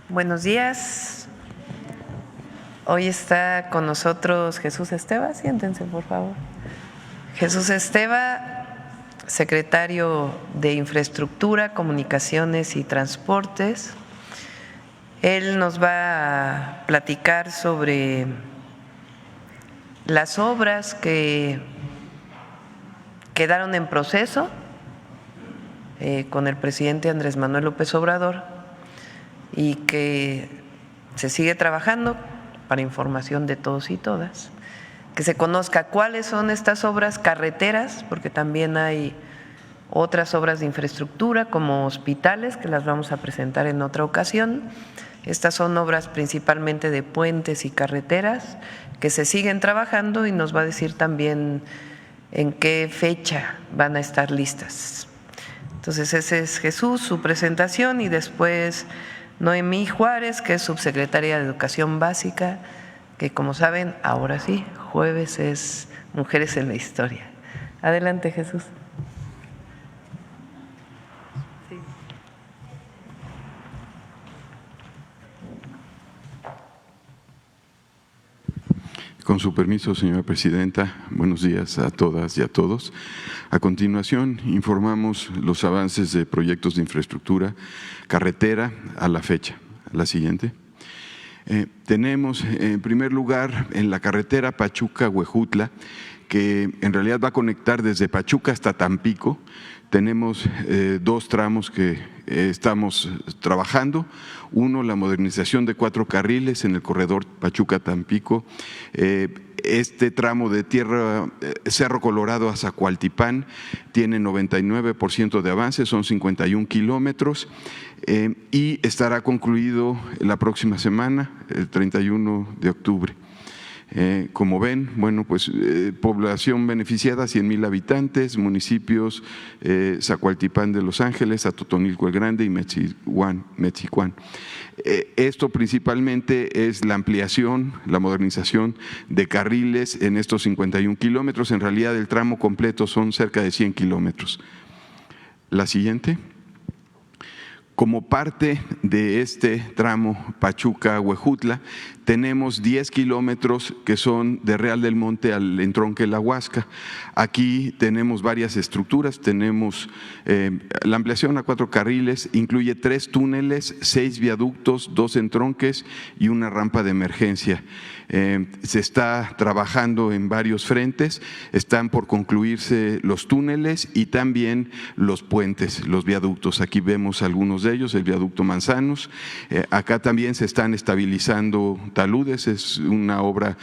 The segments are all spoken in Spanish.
Buenos días. Hoy está con nosotros Jesús Esteva. Siéntense, por favor. Jesús Esteva, secretario de Infraestructura, Comunicaciones y Transportes. Él nos va a platicar sobre las obras que quedaron en proceso con el presidente Andrés Manuel López Obrador y que se sigue trabajando para información de todos y todas, que se conozca cuáles son estas obras carreteras, porque también hay otras obras de infraestructura como hospitales que las vamos a presentar en otra ocasión. Estas son obras principalmente de puentes y carreteras que se siguen trabajando y nos va a decir también en qué fecha van a estar listas. Entonces ese es Jesús, su presentación, y después Noemí Juárez, que es subsecretaria de Educación Básica, que como saben, ahora sí, jueves es Mujeres en la Historia. Adelante, Jesús. Sí. Con su permiso, señora presidenta, buenos días a todas y a todos. A continuación, informamos los avances de proyectos de infraestructura carretera a la fecha. La siguiente. Tenemos, en primer lugar, en la carretera Pachuca-Huejutla, que en realidad va a conectar desde Pachuca hasta Tampico. Tenemos dos tramos que estamos trabajando. Uno, la modernización de 4 carriles en el corredor Pachuca-Tampico. Este tramo de tierra Cerro Colorado a Zacualtipán tiene 99% de avance, son 51 kilómetros y estará concluido la próxima semana, el 31 de octubre. Como ven, bueno, pues población beneficiada, 100,000 habitantes, municipios Zacualtipán de Los Ángeles, Atotonilco el Grande y Mexicuán. Esto principalmente es la ampliación, la modernización de carriles en estos 51 kilómetros. En realidad el tramo completo son cerca de 100 kilómetros. La siguiente. Como parte de este tramo Pachuca-Huejutla, tenemos 10 kilómetros que son de Real del Monte al entronque La Huasca. Aquí tenemos varias estructuras, tenemos la ampliación a 4 carriles, incluye 3 túneles, 6 viaductos, 2 entronques y una rampa de emergencia. Se está trabajando en varios frentes, están por concluirse los túneles y también los puentes, los viaductos. Aquí vemos algunos de ellos, el viaducto Manzanos. Acá también se están estabilizando taludes, es una obra,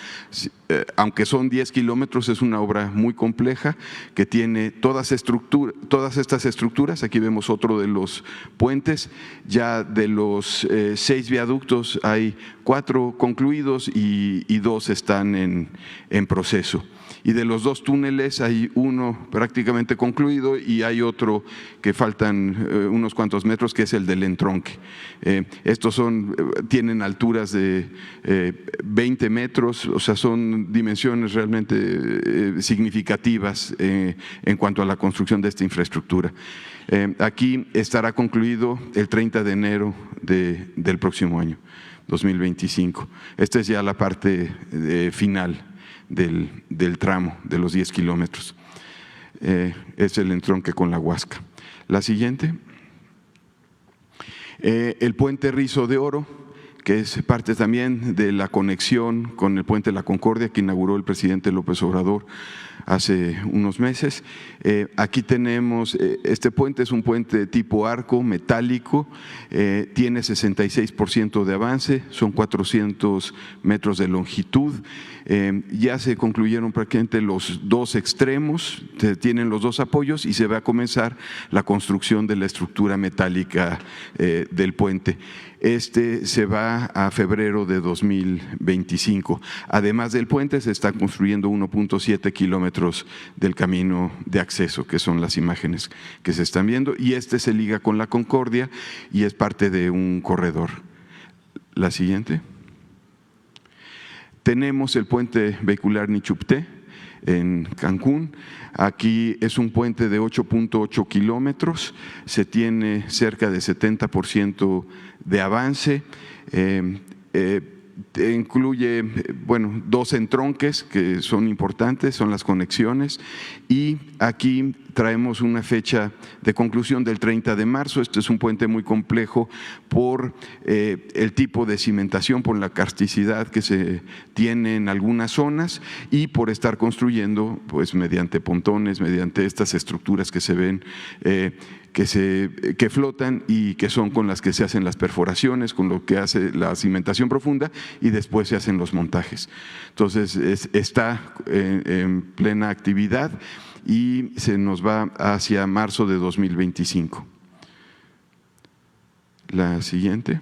aunque son 10 kilómetros, es una obra muy compleja que tiene todas estas estructuras. Aquí vemos otro de los puentes, ya de los 6 viaductos hay 4 concluidos y 2 están en proceso. Y de los 2 túneles hay uno prácticamente concluido y hay otro que faltan unos cuantos metros, que es el del entronque. Estos tienen alturas de 20 metros, o sea, son dimensiones realmente significativas en cuanto a la construcción de esta infraestructura. Aquí estará concluido el 30 de enero del próximo año, 2025. Esta es ya la parte final del tramo de los 10 kilómetros. Es el entronque con La Huasca. La siguiente. El puente Rizo de Oro, que es parte también de la conexión con el puente La Concordia que inauguró el presidente López Obrador hace unos meses. Aquí tenemos, este puente es un puente tipo arco metálico, tiene 66% de avance, son 400 metros de longitud. Ya se concluyeron prácticamente los 2 extremos, tienen los 2 apoyos y se va a comenzar la construcción de la estructura metálica del puente. Este se va a febrero de 2025. Además del puente, se está construyendo 1.7 kilómetros del camino de acceso, que son las imágenes que se están viendo, y este se liga con La Concordia y es parte de un corredor. La siguiente. Tenemos el puente vehicular Nichupté. en Cancún. Aquí es un puente de 8.8 kilómetros, se tiene cerca de 70% de avance. Incluye, bueno, 2 entronques que son importantes, son las conexiones, y aquí traemos una fecha de conclusión del 30 de marzo. Este es un puente muy complejo por el tipo de cimentación, por la karsticidad que se tiene en algunas zonas y por estar construyendo pues mediante pontones, mediante estas estructuras que se ven que flotan y que son con las que se hacen las perforaciones, con lo que hace la cimentación profunda y después se hacen los montajes. Entonces está en plena actividad y se nos va hacia marzo de 2025. La siguiente.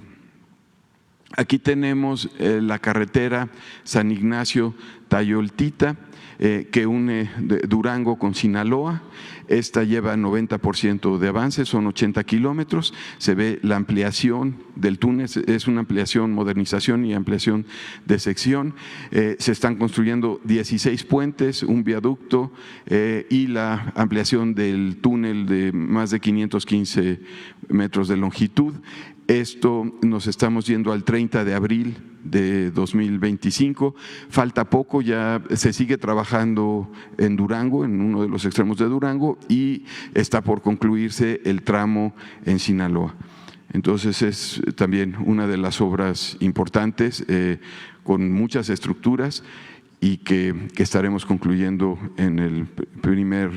Aquí tenemos la carretera San Ignacio-Tayoltita, que une Durango con Sinaloa. Esta lleva 90% de avance, son 80 kilómetros. Se ve la ampliación del túnel, es una ampliación, modernización y ampliación de sección. Se están construyendo 16 puentes, un viaducto y la ampliación del túnel de más de 515 metros de longitud. Esto nos estamos yendo al 30 de abril de 2025. Falta poco, ya se sigue trabajando en Durango, en uno de los extremos de Durango, y está por concluirse el tramo en Sinaloa. Entonces es también una de las obras importantes con muchas estructuras y que estaremos concluyendo en el primer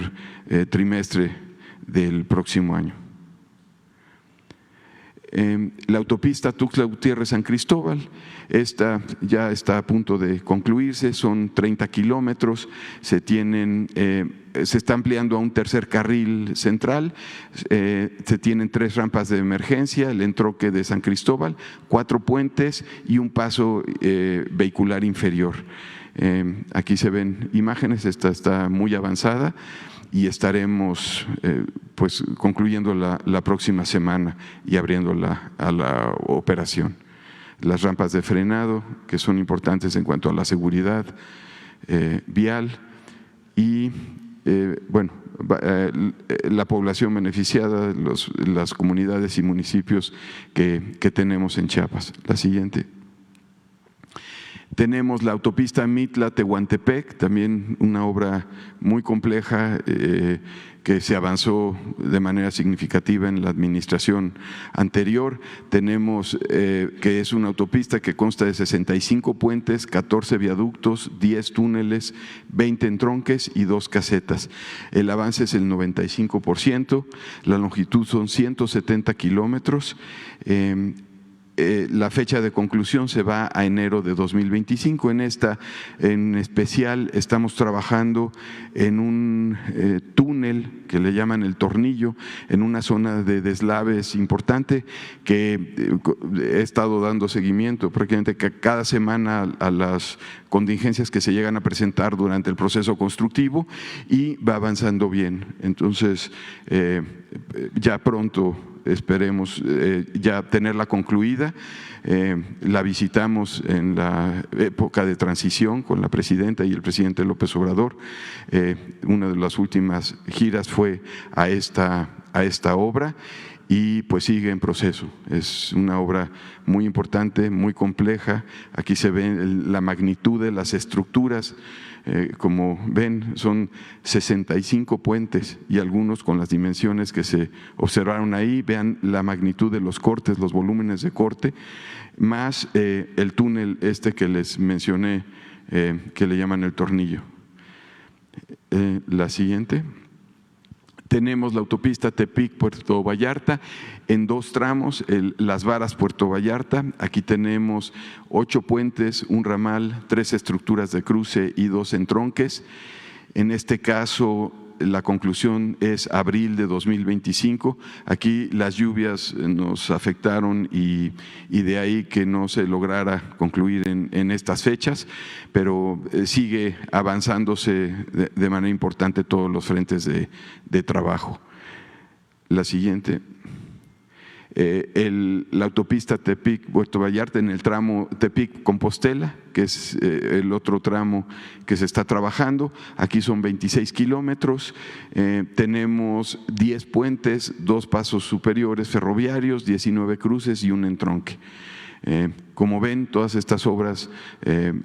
trimestre del próximo año. La autopista Tuxtla-Gutiérrez-San Cristóbal, esta ya está a punto de concluirse, son 30 kilómetros, se está ampliando a un tercer carril central, se tienen 3 rampas de emergencia, el entronque de San Cristóbal, 4 puentes y un paso vehicular inferior. Aquí se ven imágenes, esta está muy avanzada y estaremos pues concluyendo la próxima semana y abriéndola a la operación. Las rampas de frenado, que son importantes en cuanto a la seguridad vial y bueno, la población beneficiada, las comunidades y municipios que tenemos en Chiapas. La siguiente. Tenemos la autopista Mitla-Tehuantepec, también una obra muy compleja que se avanzó de manera significativa en la administración anterior. Tenemos que es una autopista que consta de 65 puentes, 14 viaductos, 10 túneles, 20 entronques y 2 casetas. El avance es el 95%, la longitud son 170 kilómetros. La fecha de conclusión se va a enero de 2025. En esta en especial estamos trabajando en un túnel que le llaman el Tornillo, en una zona de deslaves importante que he estado dando seguimiento prácticamente cada semana a las contingencias que se llegan a presentar durante el proceso constructivo y va avanzando bien. Entonces, ya pronto esperemos ya tenerla concluida. La visitamos en la época de transición con la presidenta y el presidente López Obrador. Una de las últimas giras fue a esta obra y pues sigue en proceso. Es una obra muy importante, muy compleja. Aquí se ve la magnitud de las estructuras. Como ven, son 65 puentes y algunos con las dimensiones que se observaron ahí. Vean la magnitud de los cortes, los volúmenes de corte, más el túnel que les mencioné, que le llaman el Tornillo. La siguiente. Tenemos la autopista Tepic-Puerto Vallarta en 2 tramos, Las Varas-Puerto Vallarta. Aquí tenemos 8 puentes, un ramal, 3 estructuras de cruce y 2 entronques. En este caso, la conclusión es abril de 2025. Aquí las lluvias nos afectaron y de ahí que no se lograra concluir en estas fechas, pero sigue avanzándose de manera importante todos los frentes de trabajo. La siguiente. La autopista Tepic-Puerto Vallarta en el tramo Tepic-Compostela, que es el otro tramo que se está trabajando. Aquí son 26 kilómetros, tenemos 10 puentes, 2 pasos superiores ferroviarios, 19 cruces y un entronque. Como ven, todas estas obras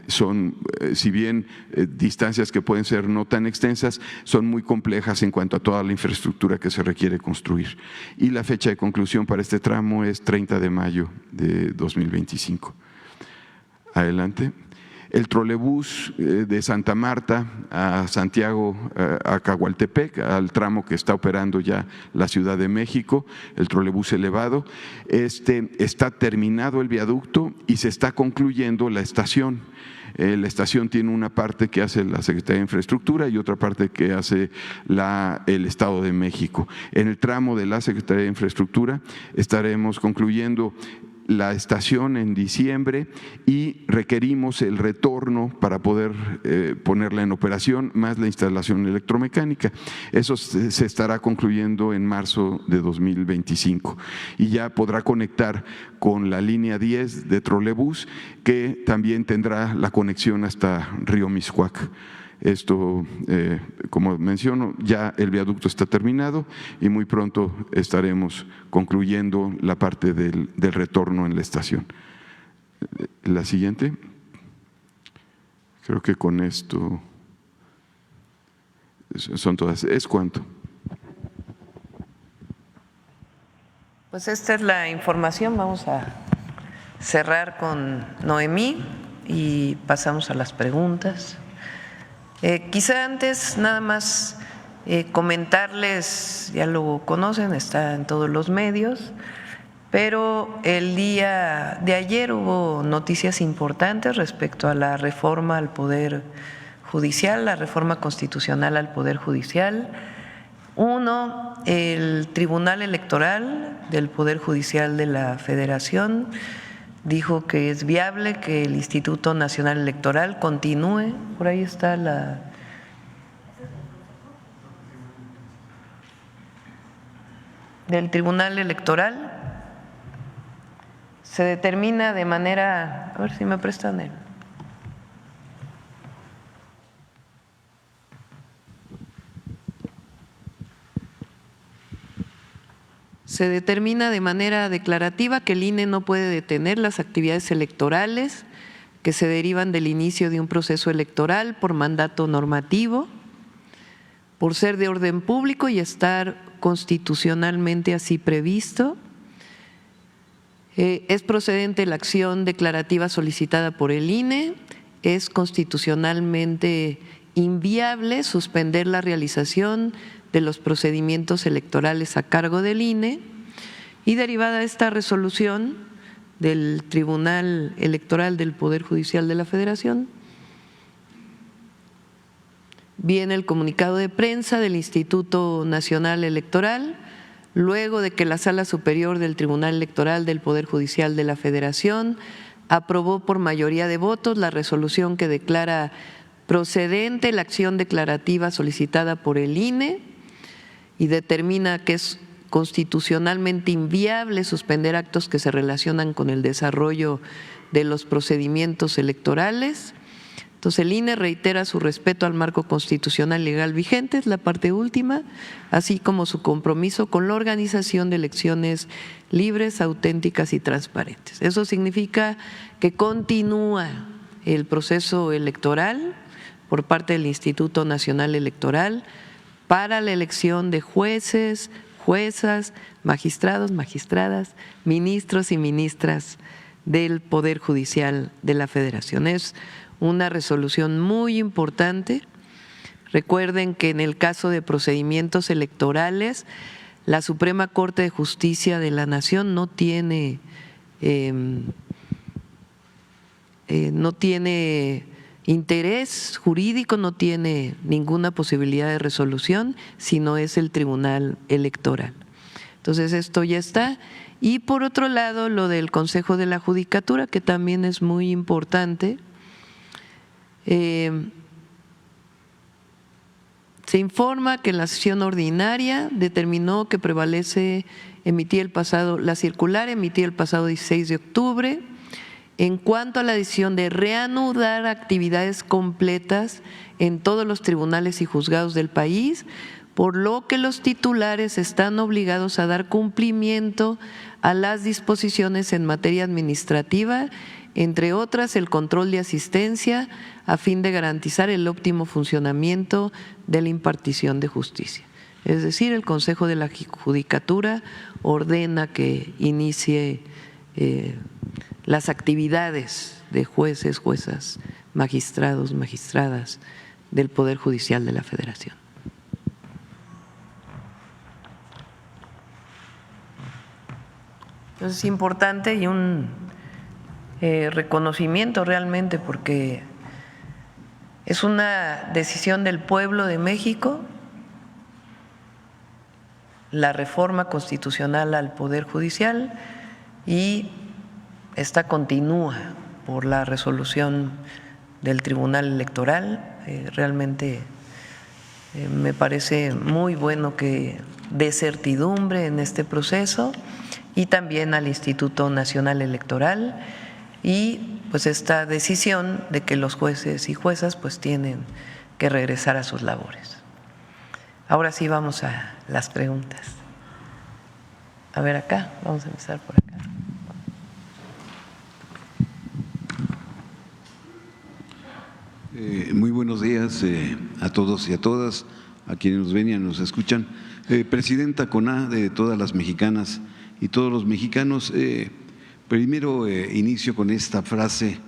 son, si bien distancias que pueden ser no tan extensas, son muy complejas en cuanto a toda la infraestructura que se requiere construir. Y la fecha de conclusión para este tramo es 30 de mayo de 2025. Adelante. El trolebús de Santa Marta a Santiago, a Cahualtepec, al tramo que está operando ya la Ciudad de México, el trolebús elevado. Está terminado el viaducto y se está concluyendo la estación. La estación tiene una parte que hace la Secretaría de Infraestructura y otra parte que hace el Estado de México. En el tramo de la Secretaría de Infraestructura estaremos concluyendo la estación en diciembre y requerimos el retorno para poder ponerla en operación, más la instalación electromecánica. Eso se estará concluyendo en marzo de 2025 y ya podrá conectar con la línea 10 de trolebús, que también tendrá la conexión hasta Río Miscuac. Esto, como menciono, ya el viaducto está terminado y muy pronto estaremos concluyendo la parte del retorno en la estación. La siguiente. Creo que con esto son todas. ¿Es cuánto? Pues esta es la información. Vamos a cerrar con Noemí y pasamos a las preguntas. Quizá antes nada más comentarles, ya lo conocen, está en todos los medios, pero el día de ayer hubo noticias importantes respecto a la reforma al Poder Judicial, la reforma constitucional al Poder Judicial. Uno, el Tribunal Electoral del Poder Judicial de la Federación dijo que es viable que el Instituto Nacional Electoral continúe, por ahí está del Tribunal Electoral, se determina de manera, a ver si me prestan el… Se determina de manera declarativa que el INE no puede detener las actividades electorales que se derivan del inicio de un proceso electoral por mandato normativo, por ser de orden público y estar constitucionalmente así previsto. Es procedente la acción declarativa solicitada por el INE, es constitucionalmente inviable suspender la realización de los procedimientos electorales a cargo del INE, y derivada de esta resolución del Tribunal Electoral del Poder Judicial de la Federación, viene el comunicado de prensa del Instituto Nacional Electoral, luego de que la Sala Superior del Tribunal Electoral del Poder Judicial de la Federación aprobó por mayoría de votos la resolución que declara procedente la acción declarativa solicitada por el INE y determina que es constitucionalmente inviable suspender actos que se relacionan con el desarrollo de los procedimientos electorales. Entonces el INE reitera su respeto al marco constitucional legal vigente, es la parte última, así como su compromiso con la organización de elecciones libres, auténticas y transparentes. Eso significa que continúa el proceso electoral por parte del Instituto Nacional Electoral para la elección de jueces, juezas, magistrados, magistradas, ministros y ministras del Poder Judicial de la Federación. Es una resolución muy importante. Recuerden que en el caso de procedimientos electorales, la Suprema Corte de Justicia de la Nación no tiene interés jurídico, no tiene ninguna posibilidad de resolución, sino es el Tribunal Electoral. Entonces esto ya está. Y por otro lado, lo del Consejo de la Judicatura, que también es muy importante. Se informa que en la sesión ordinaria determinó que prevalece la circular emitida el pasado 16 de octubre en cuanto a la decisión de reanudar actividades completas en todos los tribunales y juzgados del país, por lo que los titulares están obligados a dar cumplimiento a las disposiciones en materia administrativa, entre otras el control de asistencia, a fin de garantizar el óptimo funcionamiento de la impartición de justicia. Es decir, el Consejo de la Judicatura ordena que inicie las actividades de jueces, juezas, magistrados, magistradas del Poder Judicial de la Federación. Entonces es importante y un reconocimiento realmente, porque es una decisión del pueblo de México, la reforma constitucional al Poder Judicial, y esta continúa por la resolución del Tribunal Electoral. Realmente me parece muy bueno que dé certidumbre en este proceso, y también al Instituto Nacional Electoral, y pues esta decisión de que los jueces y juezas pues tienen que regresar a sus labores. Ahora sí vamos a las preguntas. A ver acá, vamos a empezar por acá. Muy buenos días a todos y a todas, a quienes nos ven y nos escuchan. Presidenta CONA de todas las mexicanas y todos los mexicanos, primero inicio con esta frase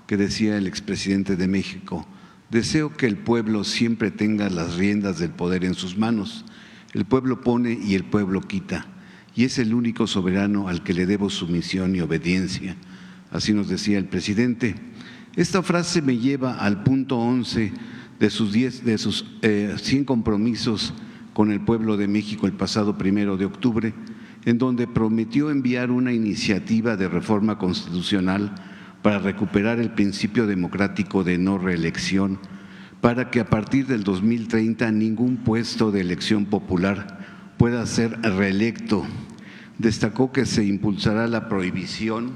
que decía el expresidente de México: deseo que el pueblo siempre tenga las riendas del poder en sus manos. El pueblo pone y el pueblo quita, y es el único soberano al que le debo sumisión y obediencia. Así nos decía el presidente. Esta frase me lleva al punto 11 de sus 100 compromisos con el pueblo de México el pasado 1 de octubre, en donde prometió enviar una iniciativa de reforma constitucional para recuperar el principio democrático de no reelección, para que a partir del 2030 ningún puesto de elección popular pueda ser reelecto. Destacó que se impulsará la prohibición,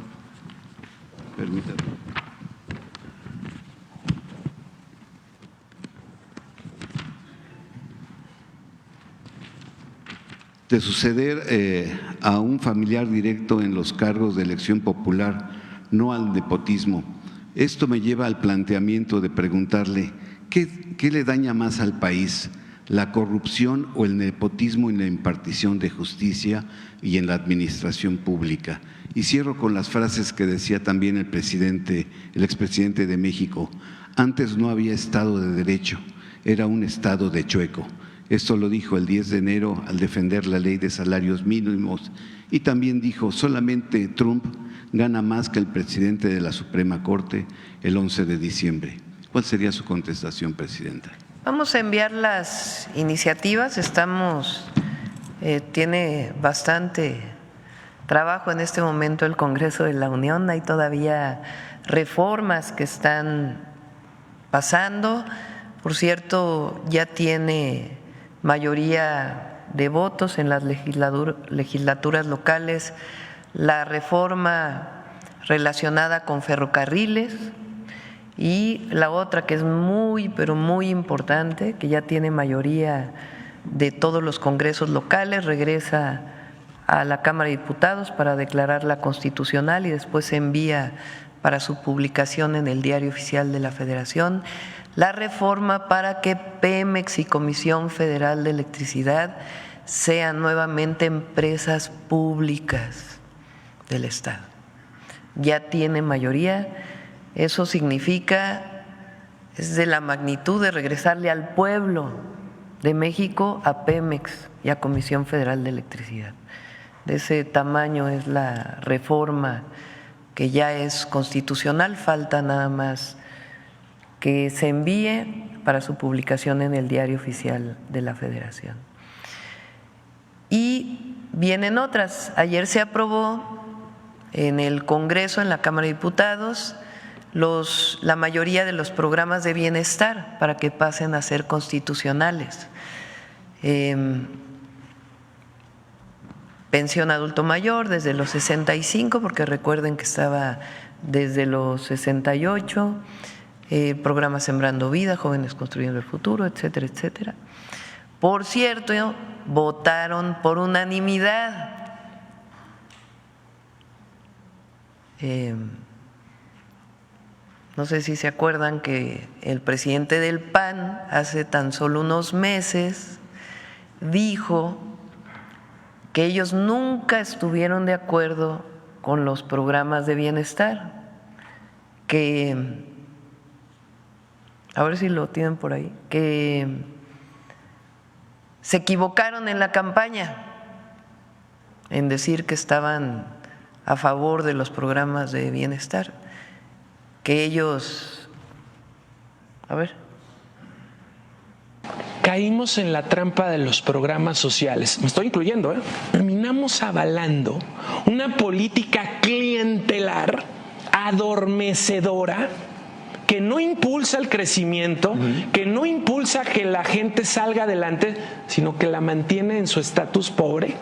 de suceder a un familiar directo en los cargos de elección popular, no al nepotismo. Esto me lleva al planteamiento de preguntarle, ¿qué le daña más al país, la corrupción o el nepotismo en la impartición de justicia y en la administración pública? Y cierro con las frases que decía también el expresidente de México: antes no había Estado de Derecho, era un Estado de chueco. Esto lo dijo el 10 de enero al defender la ley de salarios mínimos, y también dijo: solamente Trump gana más que el presidente de la Suprema Corte el 11 de diciembre. ¿Cuál sería su contestación, presidenta? Vamos a enviar las iniciativas, tiene bastante trabajo en este momento el Congreso de la Unión, hay todavía reformas que están pasando. Por cierto, ya tiene mayoría de votos en las legislaturas locales la reforma relacionada con ferrocarriles, y la otra que es muy, pero muy importante, que ya tiene mayoría de todos los congresos locales, regresa a la Cámara de Diputados para declararla constitucional y después se envía para su publicación en el Diario Oficial de la Federación, la reforma para que Pemex y Comisión Federal de Electricidad sean nuevamente empresas públicas del Estado. Ya tiene mayoría, eso significa, es de la magnitud de regresarle al pueblo de México a Pemex y a Comisión Federal de Electricidad. De ese tamaño es la reforma que ya es constitucional, falta nada más que se envíe para su publicación en el Diario Oficial de la Federación. Y vienen otras. Ayer se aprobó en el Congreso, en la Cámara de Diputados, la mayoría de los programas de bienestar para que pasen a ser pensión adulto mayor desde los 65, porque recuerden que estaba desde los 68, programa Sembrando Vida, Jóvenes Construyendo el Futuro, etcétera, etcétera. Por cierto, votaron por unanimidad. No sé si se acuerdan que el presidente del PAN hace tan solo unos meses dijo que ellos nunca estuvieron de acuerdo con los programas de bienestar, que, a ver si lo tienen por ahí, que se equivocaron en la campaña en decir que estaban a favor de los programas de bienestar, que ellos, a ver. Caímos en la trampa de los programas sociales. Me estoy incluyendo, ¿eh? Terminamos avalando una política clientelar, adormecedora, que no impulsa el crecimiento, que no impulsa que la gente salga adelante, sino que la mantiene en su estatus pobre.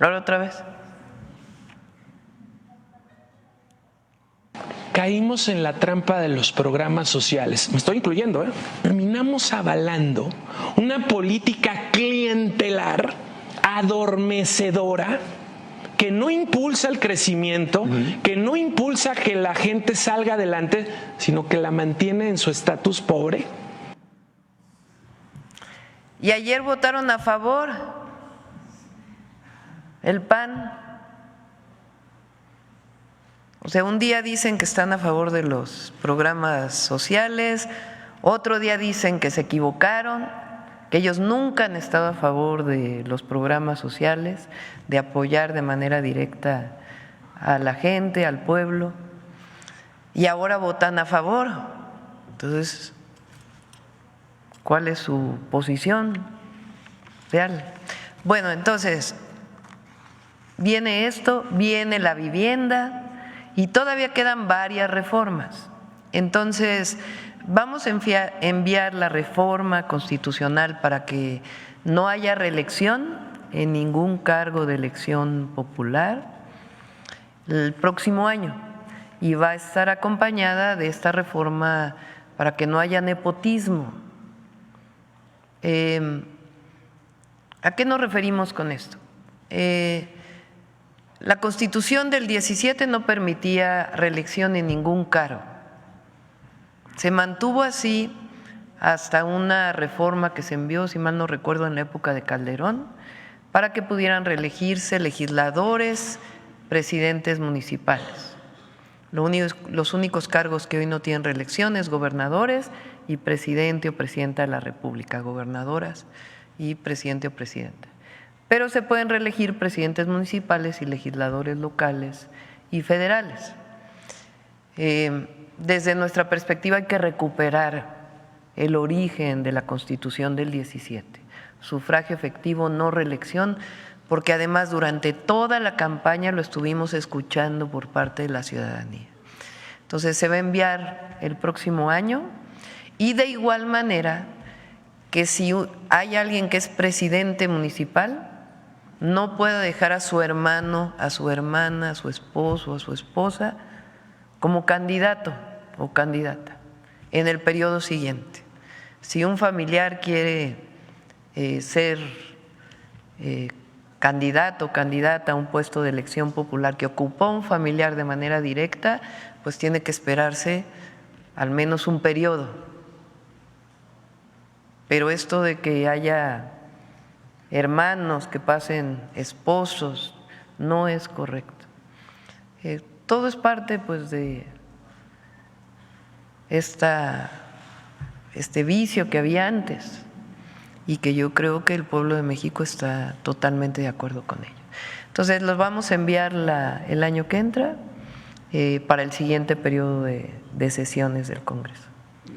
Ahora otra vez. Caímos en la trampa de los programas sociales. Me estoy incluyendo, ¿eh? Terminamos avalando una política clientelar, adormecedora, que no impulsa el crecimiento, que no impulsa que la gente salga adelante, sino que la mantiene en su estatus pobre. Y ayer votaron a favor el PAN. O sea, un día dicen que están a favor de los programas sociales, otro día dicen que se equivocaron, que ellos nunca han estado a favor de los programas sociales, de apoyar de manera directa a la gente, al pueblo, y ahora votan a favor. Entonces, ¿cuál es su posición real? Bueno, entonces, viene esto, viene la vivienda, y todavía quedan varias reformas. Entonces, vamos a enviar la reforma constitucional para que no haya reelección en ningún cargo de elección popular el próximo año, y va a estar acompañada de esta reforma para que no haya nepotismo. ¿A qué nos referimos con esto? La Constitución del 17 no permitía reelección en ningún cargo. Se mantuvo así hasta una reforma que se envió, si mal no recuerdo, en la época de Calderón, para que pudieran reelegirse legisladores, presidentes municipales. Los únicos cargos que hoy no tienen reelección es gobernadores y presidente o presidenta de la República, gobernadoras y presidente o presidenta. Pero se pueden reelegir presidentes municipales y legisladores locales y federales. Desde nuestra perspectiva hay que recuperar el origen de la Constitución del 17, sufragio efectivo, no reelección, porque además durante toda la campaña lo estuvimos escuchando por parte de la ciudadanía. Entonces se va a enviar el próximo año, y de igual manera que si hay alguien que es presidente municipal, no puede dejar a su hermano, a su hermana, a su esposo, a su esposa como candidato o candidata en el periodo siguiente. Si un familiar quiere ser candidato o candidata a un puesto de elección popular que ocupó un familiar de manera directa, pues tiene que esperarse al menos un periodo. Pero esto de que haya hermanos que pasen esposos no es correcto. Todo es parte pues de este vicio que había antes, y que yo creo que el pueblo de México está totalmente de acuerdo con ello. Entonces los vamos a enviar el año que entra para el siguiente periodo de sesiones del Congreso.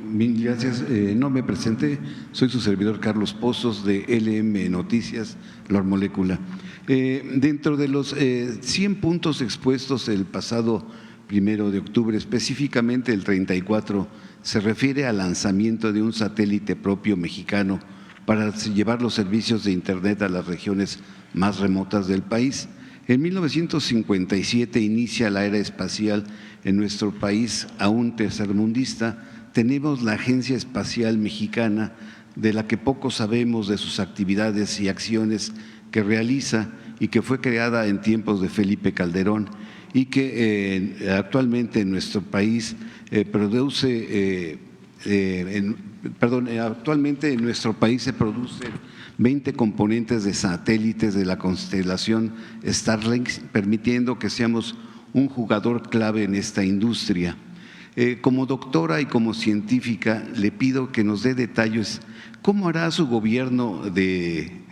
Bien, gracias. No me presenté, soy su servidor Carlos Pozos de LM Noticias, La Molécula. Dentro de los 100 puntos expuestos el pasado 1 de octubre, específicamente el 34, se refiere al lanzamiento de un satélite propio mexicano para llevar los servicios de Internet a las regiones más remotas del país. En 1957 inicia la era espacial en nuestro país, aún tercermundista. Tenemos la Agencia Espacial Mexicana, de la que poco sabemos de sus actividades y acciones que realiza y que fue creada en tiempos de Felipe Calderón y que actualmente en nuestro país actualmente en nuestro país se producen 20 componentes de satélites de la constelación Starlink, permitiendo que seamos un jugador clave en esta industria. Como doctora y como científica, le pido que nos dé detalles cómo hará su gobierno de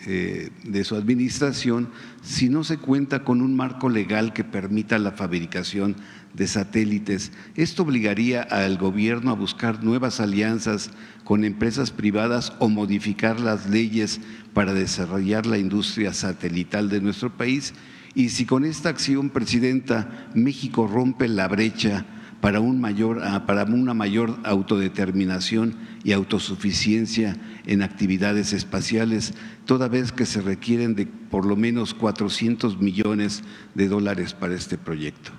su administración si no se cuenta con un marco legal que permita la fabricación de satélites. Esto obligaría al gobierno a buscar nuevas alianzas con empresas privadas o modificar las leyes para desarrollar la industria satelital de nuestro país. Y si con esta acción, Presidenta, México rompe la brecha para una mayor autodeterminación y autosuficiencia en actividades espaciales, toda vez que se requieren de por lo menos $400 millones para este proyecto.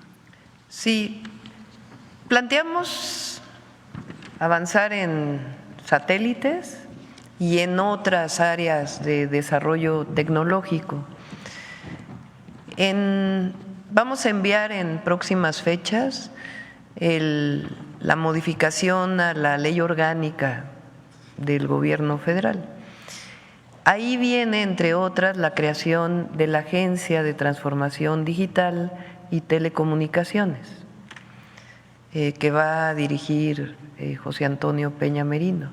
Sí, planteamos avanzar en satélites y en otras áreas de desarrollo tecnológico. Vamos a enviar en próximas fechas la modificación a la ley orgánica del gobierno federal. Ahí viene, entre otras, la creación de la Agencia de Transformación Digital y Telecomunicaciones, que va a dirigir José Antonio Peña Merino.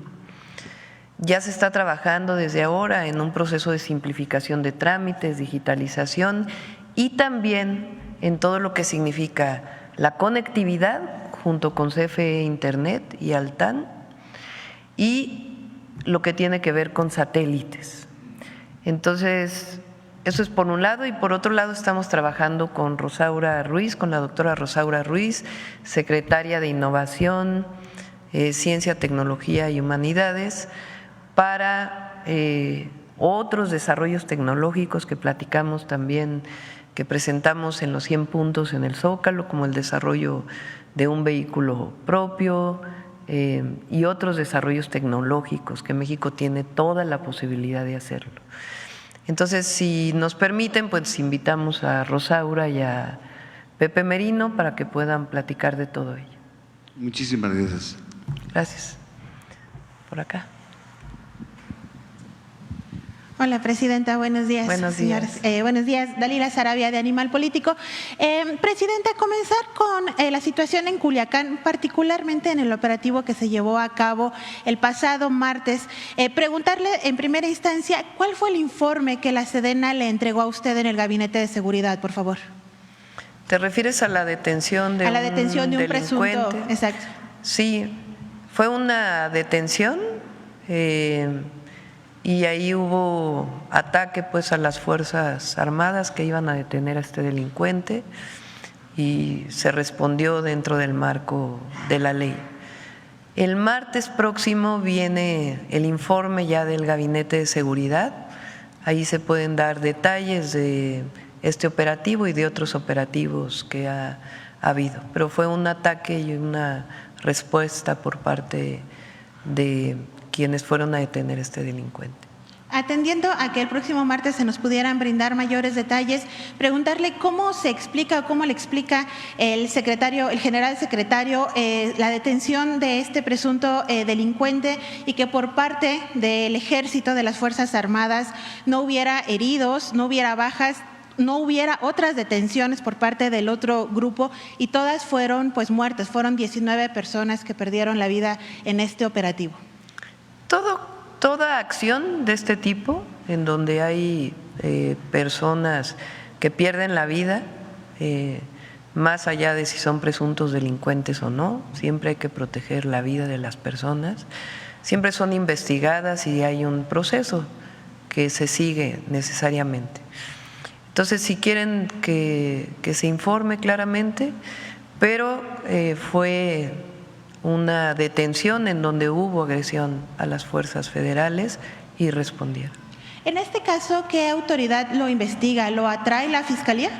Ya se está trabajando desde ahora en un proceso de simplificación de trámites, digitalización y también en todo lo que significa la conectividad junto con CFE Internet y Altán y lo que tiene que ver con satélites. Entonces, eso es por un lado, y por otro lado estamos trabajando con Rosaura Ruiz, con la doctora Rosaura Ruiz, secretaria de Innovación, Ciencia, Tecnología y Humanidades, para otros desarrollos tecnológicos que platicamos también, que presentamos en los 100 puntos en el Zócalo, como el desarrollo de un vehículo propio y otros desarrollos tecnológicos que México tiene toda la posibilidad de hacerlo. Entonces, si nos permiten, pues invitamos a Rosaura y a Pepe Merino para que puedan platicar de todo ello. Muchísimas gracias. Gracias. Por acá. Hola, Presidenta, buenos días. Buenos días. Buenos días, Dalila Sarabia, de Animal Político. Presidenta, comenzar con la situación en Culiacán, particularmente en el operativo que se llevó a cabo el pasado martes. Preguntarle en primera instancia, ¿cuál fue el informe que la Sedena le entregó a usted en el Gabinete de Seguridad, por favor? ¿Te refieres a la detención de un presunto? Exacto. Sí, fue una detención y ahí hubo ataque pues a las Fuerzas Armadas que iban a detener a este delincuente y se respondió dentro del marco de la ley. El martes próximo viene el informe ya del Gabinete de Seguridad, ahí se pueden dar detalles de este operativo y de otros operativos que ha habido, pero fue un ataque y una respuesta por parte de quienes fueron a detener a este delincuente. Atendiendo a que el próximo martes se nos pudieran brindar mayores detalles, preguntarle cómo se explica o cómo le explica el general secretario, la detención de este presunto delincuente y que por parte del Ejército, de las Fuerzas Armadas, no hubiera heridos, no hubiera bajas, no hubiera otras detenciones por parte del otro grupo y todas fueron pues muertas, fueron 19 personas que perdieron la vida en este operativo. Toda acción de este tipo, en donde hay personas que pierden la vida, más allá de si son presuntos delincuentes o no, siempre hay que proteger la vida de las personas, siempre son investigadas y hay un proceso que se sigue necesariamente. Entonces, si quieren que se informe claramente, pero fue una detención en donde hubo agresión a las fuerzas federales y respondiera. En este caso, ¿qué autoridad lo investiga? ¿Lo atrae la Fiscalía?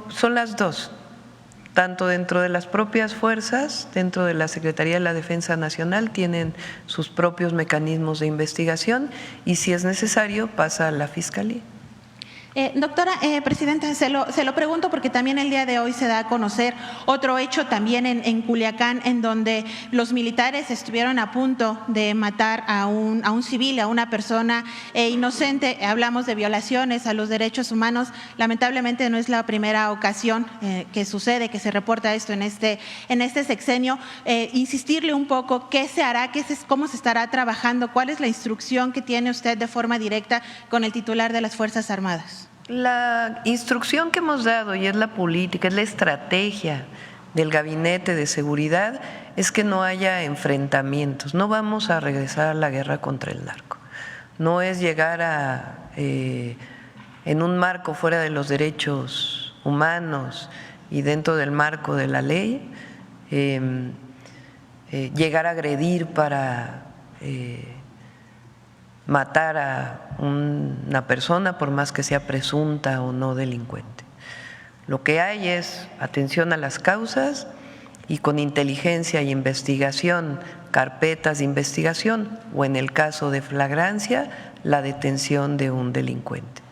Son las dos, tanto dentro de las propias fuerzas, dentro de la Secretaría de la Defensa Nacional, tienen sus propios mecanismos de investigación y si es necesario pasa a la Fiscalía. Doctora Presidenta, se lo pregunto porque también el día de hoy se da a conocer otro hecho también en Culiacán, en donde los militares estuvieron a punto de matar a un civil, a una persona inocente. Hablamos de violaciones a los derechos humanos. Lamentablemente no es la primera ocasión que sucede, que se reporta esto en este sexenio. Insistirle un poco, ¿qué se hará? ¿Cómo se estará trabajando? ¿Cuál es la instrucción que tiene usted de forma directa con el titular de las Fuerzas Armadas? La instrucción que hemos dado, y es la política, es la estrategia del Gabinete de Seguridad, es que no haya enfrentamientos. No vamos a regresar a la guerra contra el narco. No es llegar en un marco fuera de los derechos humanos y dentro del marco de la ley, llegar a agredir para matar a una persona por más que sea presunta o no delincuente. Lo que hay es atención a las causas y con inteligencia y investigación, carpetas de investigación o en el caso de flagrancia, la detención de un delincuente.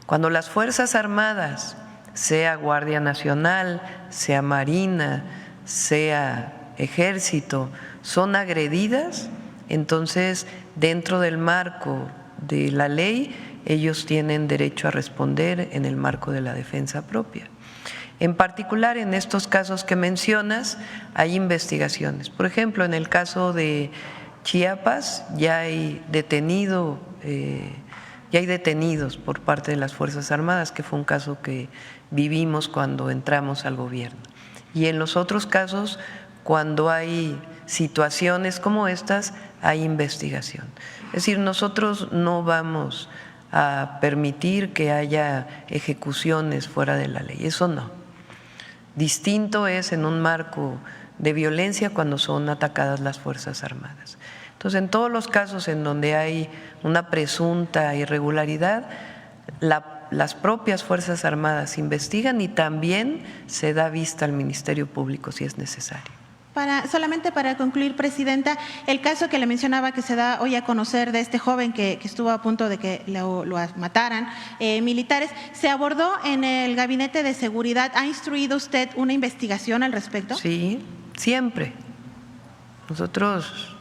Cuando las Fuerzas Armadas, sea Guardia Nacional, sea Marina, sea Ejército, son agredidas, entonces dentro del marco de la ley ellos tienen derecho a responder en el marco de la defensa propia. En particular, en estos casos que mencionas, hay investigaciones. Por ejemplo, en el caso de Chiapas ya hay detenidos por parte de las Fuerzas Armadas, que fue un caso que vivimos cuando entramos al gobierno. Y en los otros casos, cuando hay situaciones como estas, hay investigación. Es decir, nosotros no vamos a permitir que haya ejecuciones fuera de la ley, eso no. Distinto es en un marco de violencia cuando son atacadas las Fuerzas Armadas. Entonces, en todos los casos en donde hay una presunta irregularidad, las propias Fuerzas Armadas investigan y también se da vista al Ministerio Público si es necesario. Solamente para concluir, Presidenta, el caso que le mencionaba que se da hoy a conocer de este joven que estuvo a punto de que lo mataran militares, ¿se abordó en el Gabinete de Seguridad? ¿Ha instruido usted una investigación al respecto? Sí, siempre. Nosotros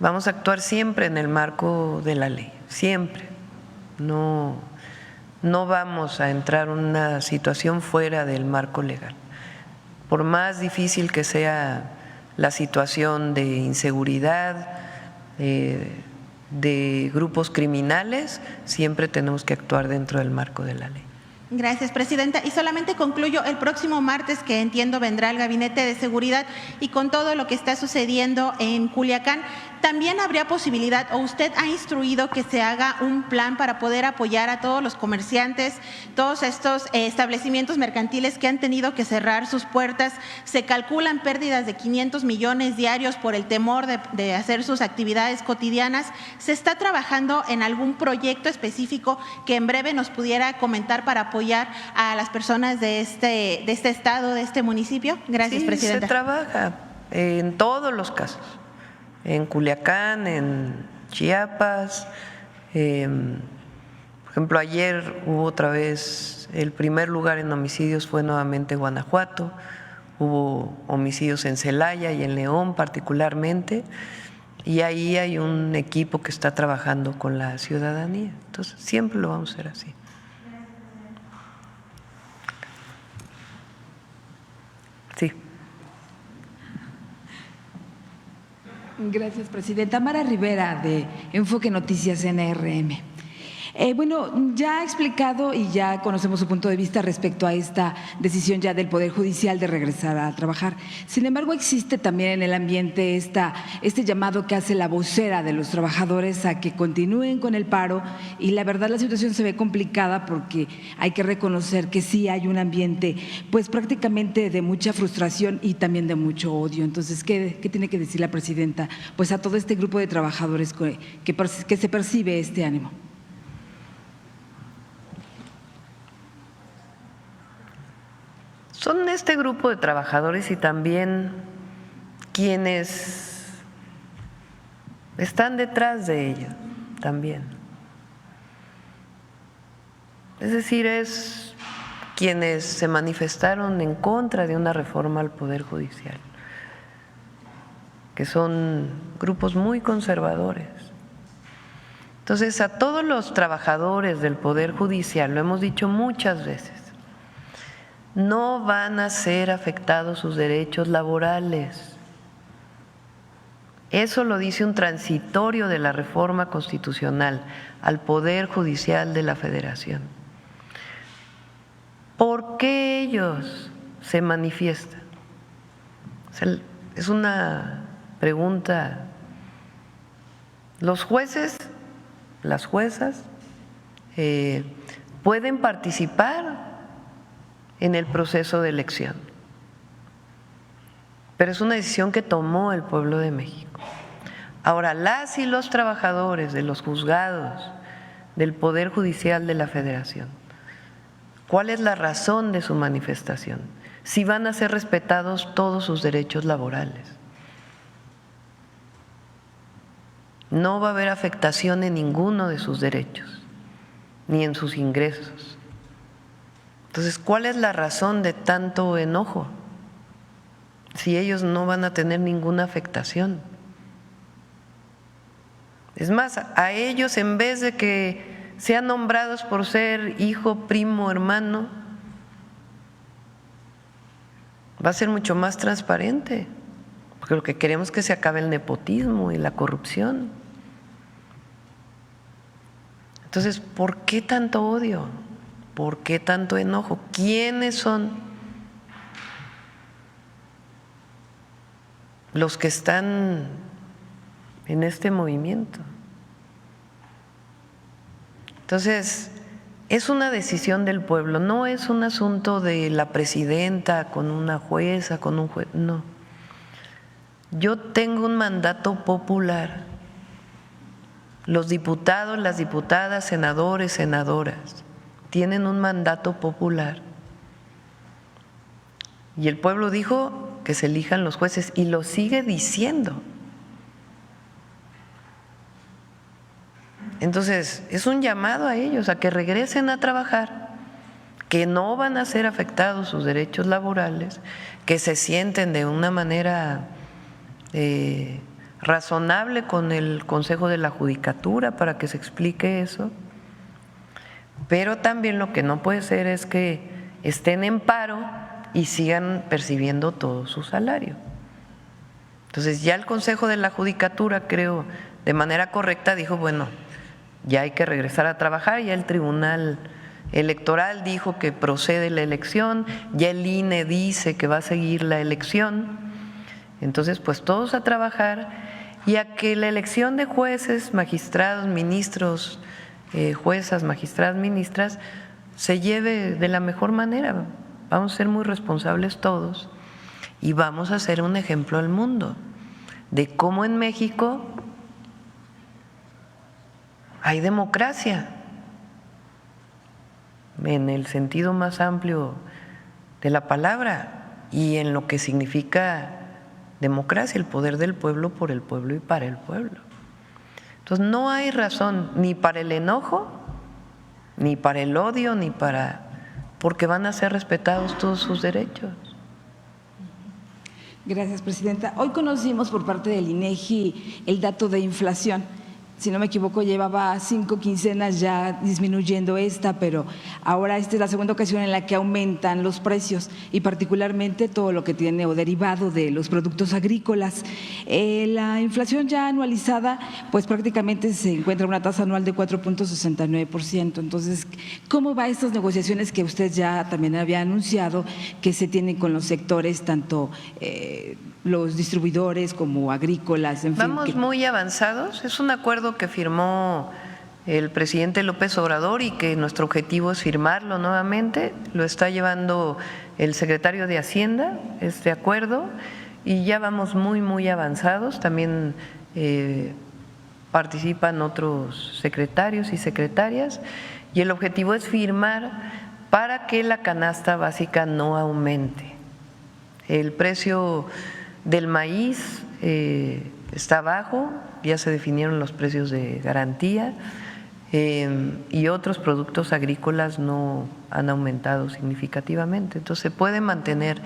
vamos a actuar siempre en el marco de la ley, siempre. No vamos a entrar en una situación fuera del marco legal. Por más difícil que sea la situación de inseguridad, de grupos criminales, siempre tenemos que actuar dentro del marco de la ley. Gracias, Presidenta. Y solamente concluyo, el próximo martes, que entiendo vendrá el Gabinete de Seguridad, y con todo lo que está sucediendo en Culiacán, ¿también habría posibilidad o usted ha instruido que se haga un plan para poder apoyar a todos los comerciantes, todos estos establecimientos mercantiles que han tenido que cerrar sus puertas? Se calculan pérdidas de 500 millones diarios por el temor de hacer sus actividades cotidianas. ¿Se está trabajando en algún proyecto específico que en breve nos pudiera comentar para apoyar a las personas de este estado, de este municipio? Gracias, sí, Presidenta. Se trabaja en todos los casos. En Culiacán, en Chiapas, por ejemplo, ayer hubo otra vez, el primer lugar en homicidios fue nuevamente Guanajuato, hubo homicidios en Celaya y en León particularmente, y ahí hay un equipo que está trabajando con la ciudadanía, entonces siempre lo vamos a hacer así. Sí. Gracias, Presidenta. Mara Rivera, de Enfoque Noticias NRM. Bueno, ya ha explicado y ya conocemos su punto de vista respecto a esta decisión ya del Poder Judicial de regresar a trabajar. Sin embargo, existe también en el ambiente este llamado que hace la vocera de los trabajadores a que continúen con el paro, y la verdad la situación se ve complicada porque hay que reconocer que sí hay un ambiente pues prácticamente de mucha frustración y también de mucho odio. Entonces, ¿qué tiene que decir la presidenta pues a todo este grupo de trabajadores que se percibe este ánimo? Son este grupo de trabajadores y también quienes están detrás de ellos también. Es decir, es quienes se manifestaron en contra de una reforma al Poder Judicial, que son grupos muy conservadores. Entonces, a todos los trabajadores del Poder Judicial, lo hemos dicho muchas veces, no van a ser afectados sus derechos laborales. Eso lo dice un transitorio de la reforma constitucional al Poder Judicial de la Federación. ¿Por qué ellos se manifiestan? Es una pregunta. Los jueces, las juezas, pueden participar en el proceso de elección, pero es una decisión que tomó el pueblo de México. Ahora, las y los trabajadores de los juzgados del Poder Judicial de la Federación, ¿cuál es la razón de su manifestación? Si van a ser respetados todos sus derechos laborales. No va a haber afectación en ninguno de sus derechos, ni en sus ingresos. Entonces, ¿cuál es la razón de tanto enojo? Si ellos no van a tener ninguna afectación. Es más, a ellos, en vez de que sean nombrados por ser hijo, primo, hermano, va a ser mucho más transparente, porque lo que queremos es que se acabe el nepotismo y la corrupción. Entonces, ¿por qué tanto odio? ¿Por qué tanto enojo? ¿Quiénes son los que están en este movimiento? Entonces, es una decisión del pueblo, no es un asunto de la presidenta con una jueza, con un juez, no. Yo tengo un mandato popular. Los diputados, las diputadas, senadores, senadoras, tienen un mandato popular. Y el pueblo dijo que se elijan los jueces y lo sigue diciendo. Entonces, es un llamado a ellos a que regresen a trabajar, que no van a ser afectados sus derechos laborales, que se sienten de una manera razonable con el Consejo de la Judicatura para que se explique eso. Pero también lo que no puede ser es que estén en paro y sigan percibiendo todo su salario. Entonces ya el Consejo de la Judicatura, creo, de manera correcta dijo, bueno, ya hay que regresar a trabajar, ya el Tribunal Electoral dijo que procede la elección, ya el INE dice que va a seguir la elección, entonces pues todos a trabajar y a que la elección de jueces, magistrados, ministros, juezas, magistradas, ministras, se lleve de la mejor manera. Vamos a ser muy responsables todos y vamos a ser un ejemplo al mundo de cómo en México hay democracia, en el sentido más amplio de la palabra y en lo que significa democracia, el poder del pueblo por el pueblo y para el pueblo. Entonces no hay razón ni para el enojo, ni para el odio, ni porque van a ser respetados todos sus derechos. Gracias, presidenta. Hoy conocimos por parte del INEGI el dato de inflación si no me equivoco, llevaba 5 quincenas ya disminuyendo esta, pero ahora esta es la segunda ocasión en la que aumentan los precios y particularmente todo lo que tiene o derivado de los productos agrícolas. La inflación ya anualizada, pues prácticamente se encuentra una tasa anual de 4.69%. Entonces, ¿cómo va estas negociaciones que usted ya también había anunciado que se tienen con los sectores, tanto los distribuidores como agrícolas? En fin, vamos muy avanzados. Es un acuerdo que firmó el presidente López Obrador y que nuestro objetivo es firmarlo nuevamente. Lo está llevando el secretario de Hacienda, este acuerdo, y ya vamos muy avanzados. También participan otros secretarios y secretarias y el objetivo es firmar para que la canasta básica no aumente. El precio del maíz está bajo, ya se definieron los precios de garantía y otros productos agrícolas no han aumentado significativamente. Entonces se puede mantener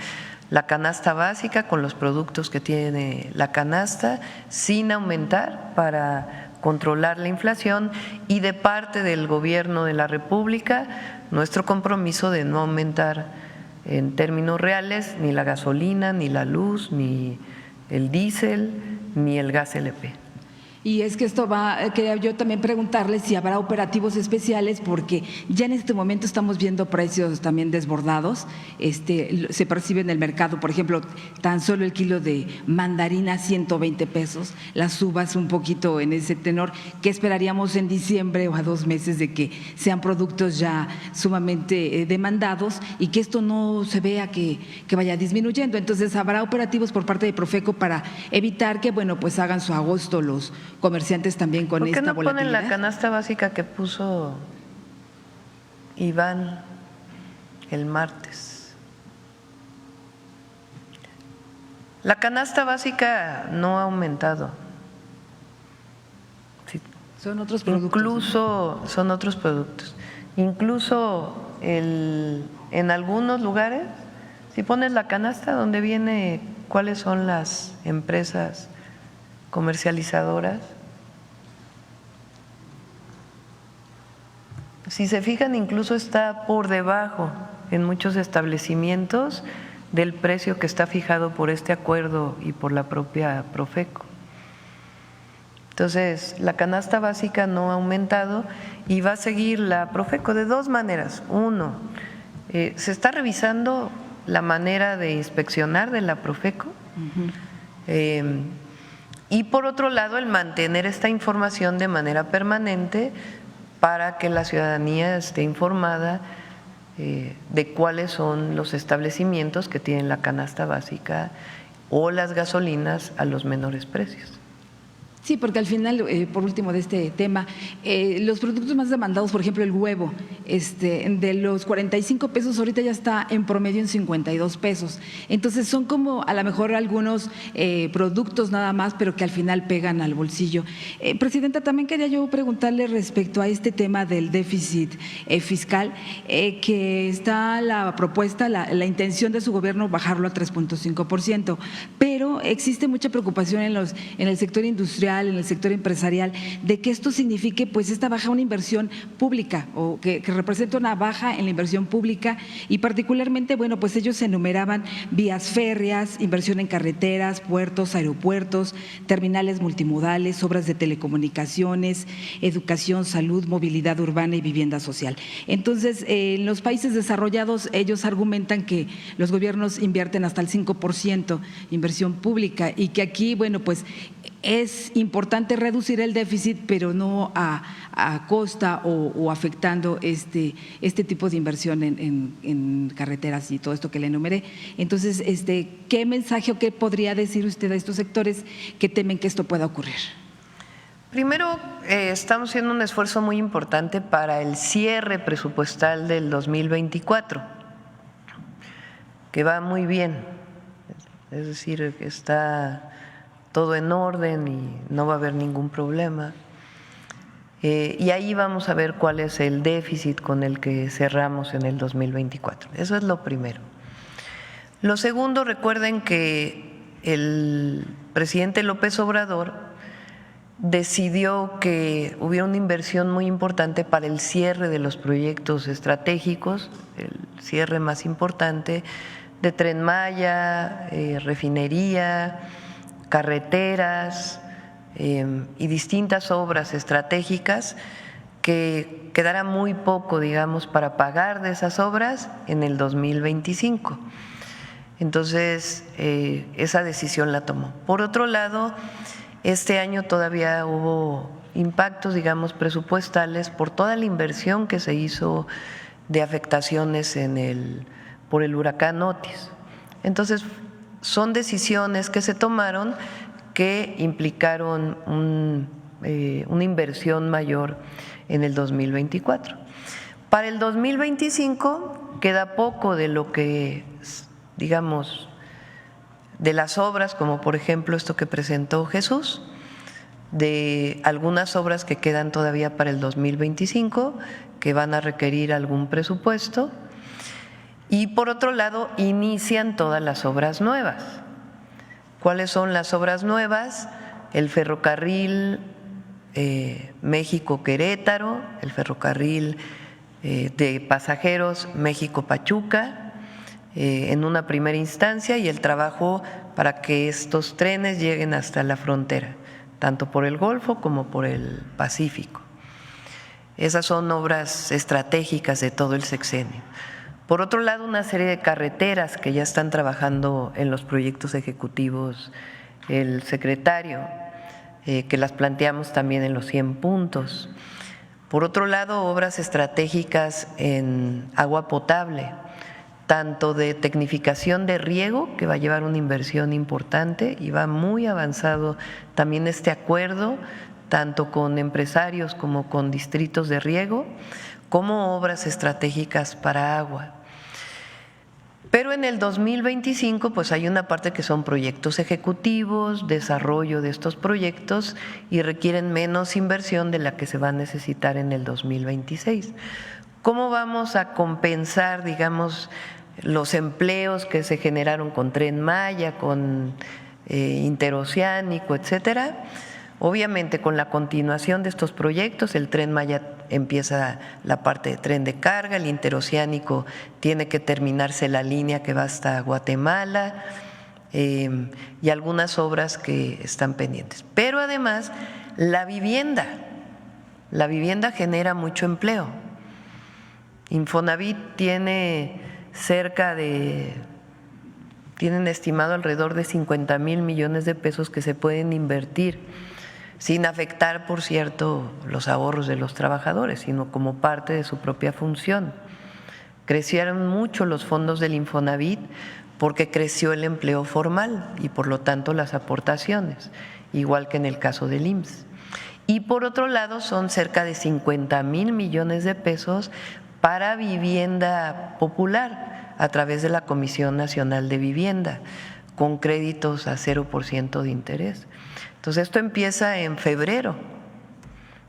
la canasta básica con los productos que tiene la canasta sin aumentar para controlar la inflación, y de parte del Gobierno de la República nuestro compromiso de no aumentar en términos reales ni la gasolina, ni la luz, ni el diésel, ni el gas LP. Y es que esto quería yo también preguntarle si habrá operativos especiales, porque ya en este momento estamos viendo precios también desbordados, se percibe en el mercado, por ejemplo, tan solo el kilo de mandarina 120 pesos, las uvas un poquito en ese tenor. ¿Qué esperaríamos en diciembre o a 2 meses de que sean productos ya sumamente demandados y que esto no se vea que vaya disminuyendo? Entonces, ¿habrá operativos por parte de Profeco para evitar que, bueno, pues hagan su agosto los comerciantes también con esta volatilidad? ¿Por qué no ponen la canasta básica que puso Iván el martes? La canasta básica no ha aumentado. Sí. Son otros productos. Incluso son otros productos. Incluso en algunos lugares, si pones la canasta donde viene cuáles son las empresas comercializadoras, si se fijan, incluso está por debajo en muchos establecimientos del precio que está fijado por este acuerdo y por la propia Profeco. Entonces, la canasta básica no ha aumentado y va a seguir la Profeco de 2 maneras. Uno, se está revisando la manera de inspeccionar de la Profeco. Y por otro lado, el mantener esta información de manera permanente para que la ciudadanía esté informada de cuáles son los establecimientos que tienen la canasta básica o las gasolinas a los menores precios. Sí, porque al final, por último de este tema, los productos más demandados, por ejemplo, el huevo, de los 45 pesos ahorita ya está en promedio en 52 pesos. Entonces son como a lo mejor algunos productos nada más, pero que al final pegan al bolsillo. Presidenta, también quería yo preguntarle respecto a este tema del déficit fiscal, que está la propuesta, la intención de su gobierno bajarlo a 3.5%, pero existe mucha preocupación en el sector industrial, en el sector empresarial, de que esto signifique pues esta baja una inversión pública o que representa una baja en la inversión pública, y particularmente, bueno, pues ellos enumeraban vías férreas, inversión en carreteras, puertos, aeropuertos, terminales multimodales, obras de telecomunicaciones, educación, salud, movilidad urbana y vivienda social. Entonces, en los países desarrollados ellos argumentan que los gobiernos invierten hasta el 5% inversión pública y que aquí, bueno, pues es importante reducir el déficit, pero no a costa o afectando este tipo de inversión en carreteras y todo esto que le enumeré. Entonces, ¿qué mensaje o qué podría decir usted a estos sectores que temen que esto pueda ocurrir? Primero, estamos haciendo un esfuerzo muy importante para el cierre presupuestal del 2024, que va muy bien, es decir, que está todo en orden y no va a haber ningún problema. Y ahí vamos a ver cuál es el déficit con el que cerramos en el 2024. Eso es lo primero. Lo segundo, recuerden que el presidente López Obrador decidió que hubiera una inversión muy importante para el cierre de los proyectos estratégicos, el cierre más importante de Tren Maya, refinería, carreteras y distintas obras estratégicas, que quedara muy poco, digamos, para pagar de esas obras en el 2025. Entonces, esa decisión la tomó. Por otro lado, este año todavía hubo impactos, digamos, presupuestales por toda la inversión que se hizo de afectaciones por el huracán Otis. Entonces, son decisiones que se tomaron que implicaron una inversión mayor en el 2024. Para el 2025 queda poco de lo que, digamos, de las obras, como por ejemplo esto que presentó Jesús, de algunas obras que quedan todavía para el 2025, que van a requerir algún presupuesto, y por otro lado inician todas las obras nuevas. ¿Cuáles son las obras nuevas? El ferrocarril México-Querétaro, el ferrocarril de pasajeros México-Pachuca, en una primera instancia, y el trabajo para que estos trenes lleguen hasta la frontera, tanto por el Golfo como por el Pacífico. Esas son obras estratégicas de todo el sexenio. Por otro lado, una serie de carreteras que ya están trabajando en los proyectos ejecutivos el secretario, que las planteamos también en los 100 puntos. Por otro lado, obras estratégicas en agua potable, tanto de tecnificación de riego, que va a llevar una inversión importante y va muy avanzado también este acuerdo, tanto con empresarios como con distritos de riego, como obras estratégicas para agua. Pero en el 2025 pues hay una parte que son proyectos ejecutivos, desarrollo de estos proyectos, y requieren menos inversión de la que se va a necesitar en el 2026. ¿Cómo vamos a compensar, digamos, los empleos que se generaron con Tren Maya, con Interoceánico, etcétera? Obviamente, con la continuación de estos proyectos, el Tren Maya empieza la parte de tren de carga, el Interoceánico tiene que terminarse la línea que va hasta Guatemala, y algunas obras que están pendientes. Pero además, la vivienda genera mucho empleo. Infonavit tienen estimado alrededor de 50,000 millones de pesos que se pueden invertir, sin afectar, por cierto, los ahorros de los trabajadores, sino como parte de su propia función. Crecieron mucho los fondos del Infonavit porque creció el empleo formal y por lo tanto las aportaciones, igual que en el caso del IMSS. Y por otro lado son cerca de 50,000 millones de pesos para vivienda popular a través de la Comisión Nacional de Vivienda, con créditos a 0% de interés. Entonces, esto empieza en febrero.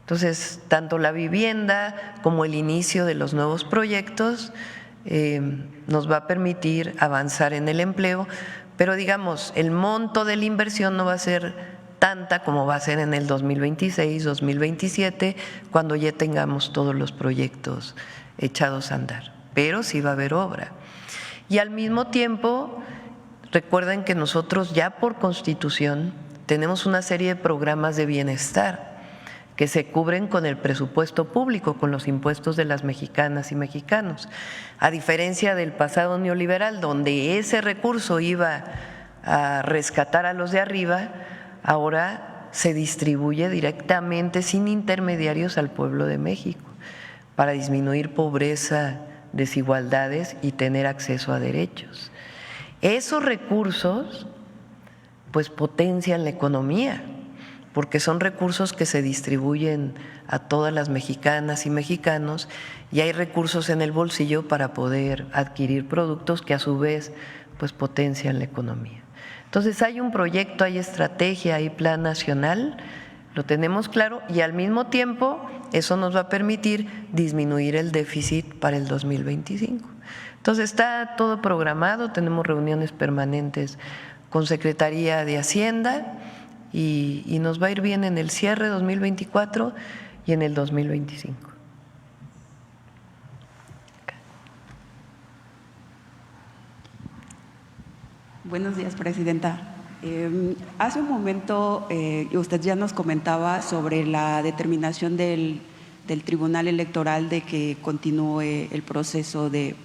Entonces, tanto la vivienda como el inicio de los nuevos proyectos nos va a permitir avanzar en el empleo, pero digamos, el monto de la inversión no va a ser tanta como va a ser en el 2026, 2027, cuando ya tengamos todos los proyectos echados a andar, pero sí va a haber obra. Y al mismo tiempo, recuerden que nosotros ya por Constitución tenemos una serie de programas de bienestar que se cubren con el presupuesto público, con los impuestos de las mexicanas y mexicanos. A diferencia del pasado neoliberal, donde ese recurso iba a rescatar a los de arriba, ahora se distribuye directamente, sin intermediarios, al pueblo de México, para disminuir pobreza, desigualdades y tener acceso a derechos. Esos recursos pues potencian la economía, porque son recursos que se distribuyen a todas las mexicanas y mexicanos, y hay recursos en el bolsillo para poder adquirir productos que a su vez pues potencian la economía. Entonces hay un proyecto, hay estrategia, hay plan nacional, lo tenemos claro, y al mismo tiempo eso nos va a permitir disminuir el déficit para el 2025. Entonces está todo programado, tenemos reuniones permanentes con Secretaría de Hacienda y nos va a ir bien en el cierre 2024 y en el 2025. Buenos días, Presidenta. Hace un momento usted ya nos comentaba sobre la determinación del Tribunal Electoral de que continúe el proceso de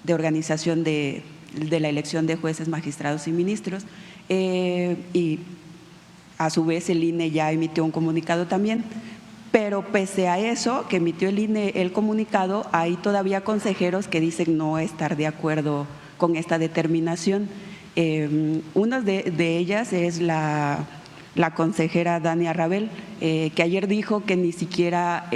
organización de la elección de jueces, magistrados y ministros. Y a su vez el INE ya emitió un comunicado también. Pero pese a eso, que emitió el INE el comunicado, hay todavía consejeros que dicen no estar de acuerdo con esta determinación. Una de ellas es la consejera Dania Rabel, que ayer dijo que ni siquiera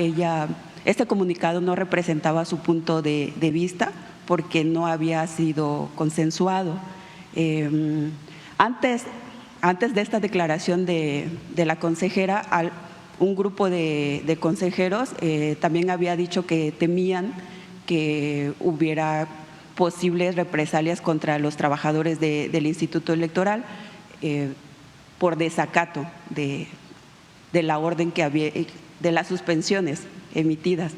este comunicado no representaba su punto de vista porque no había sido consensuado. Antes de esta declaración de la consejera, un grupo de consejeros también había dicho que temían que hubiera posibles represalias contra los trabajadores del Instituto Electoral por desacato de la orden que había, de las suspensiones emitidas.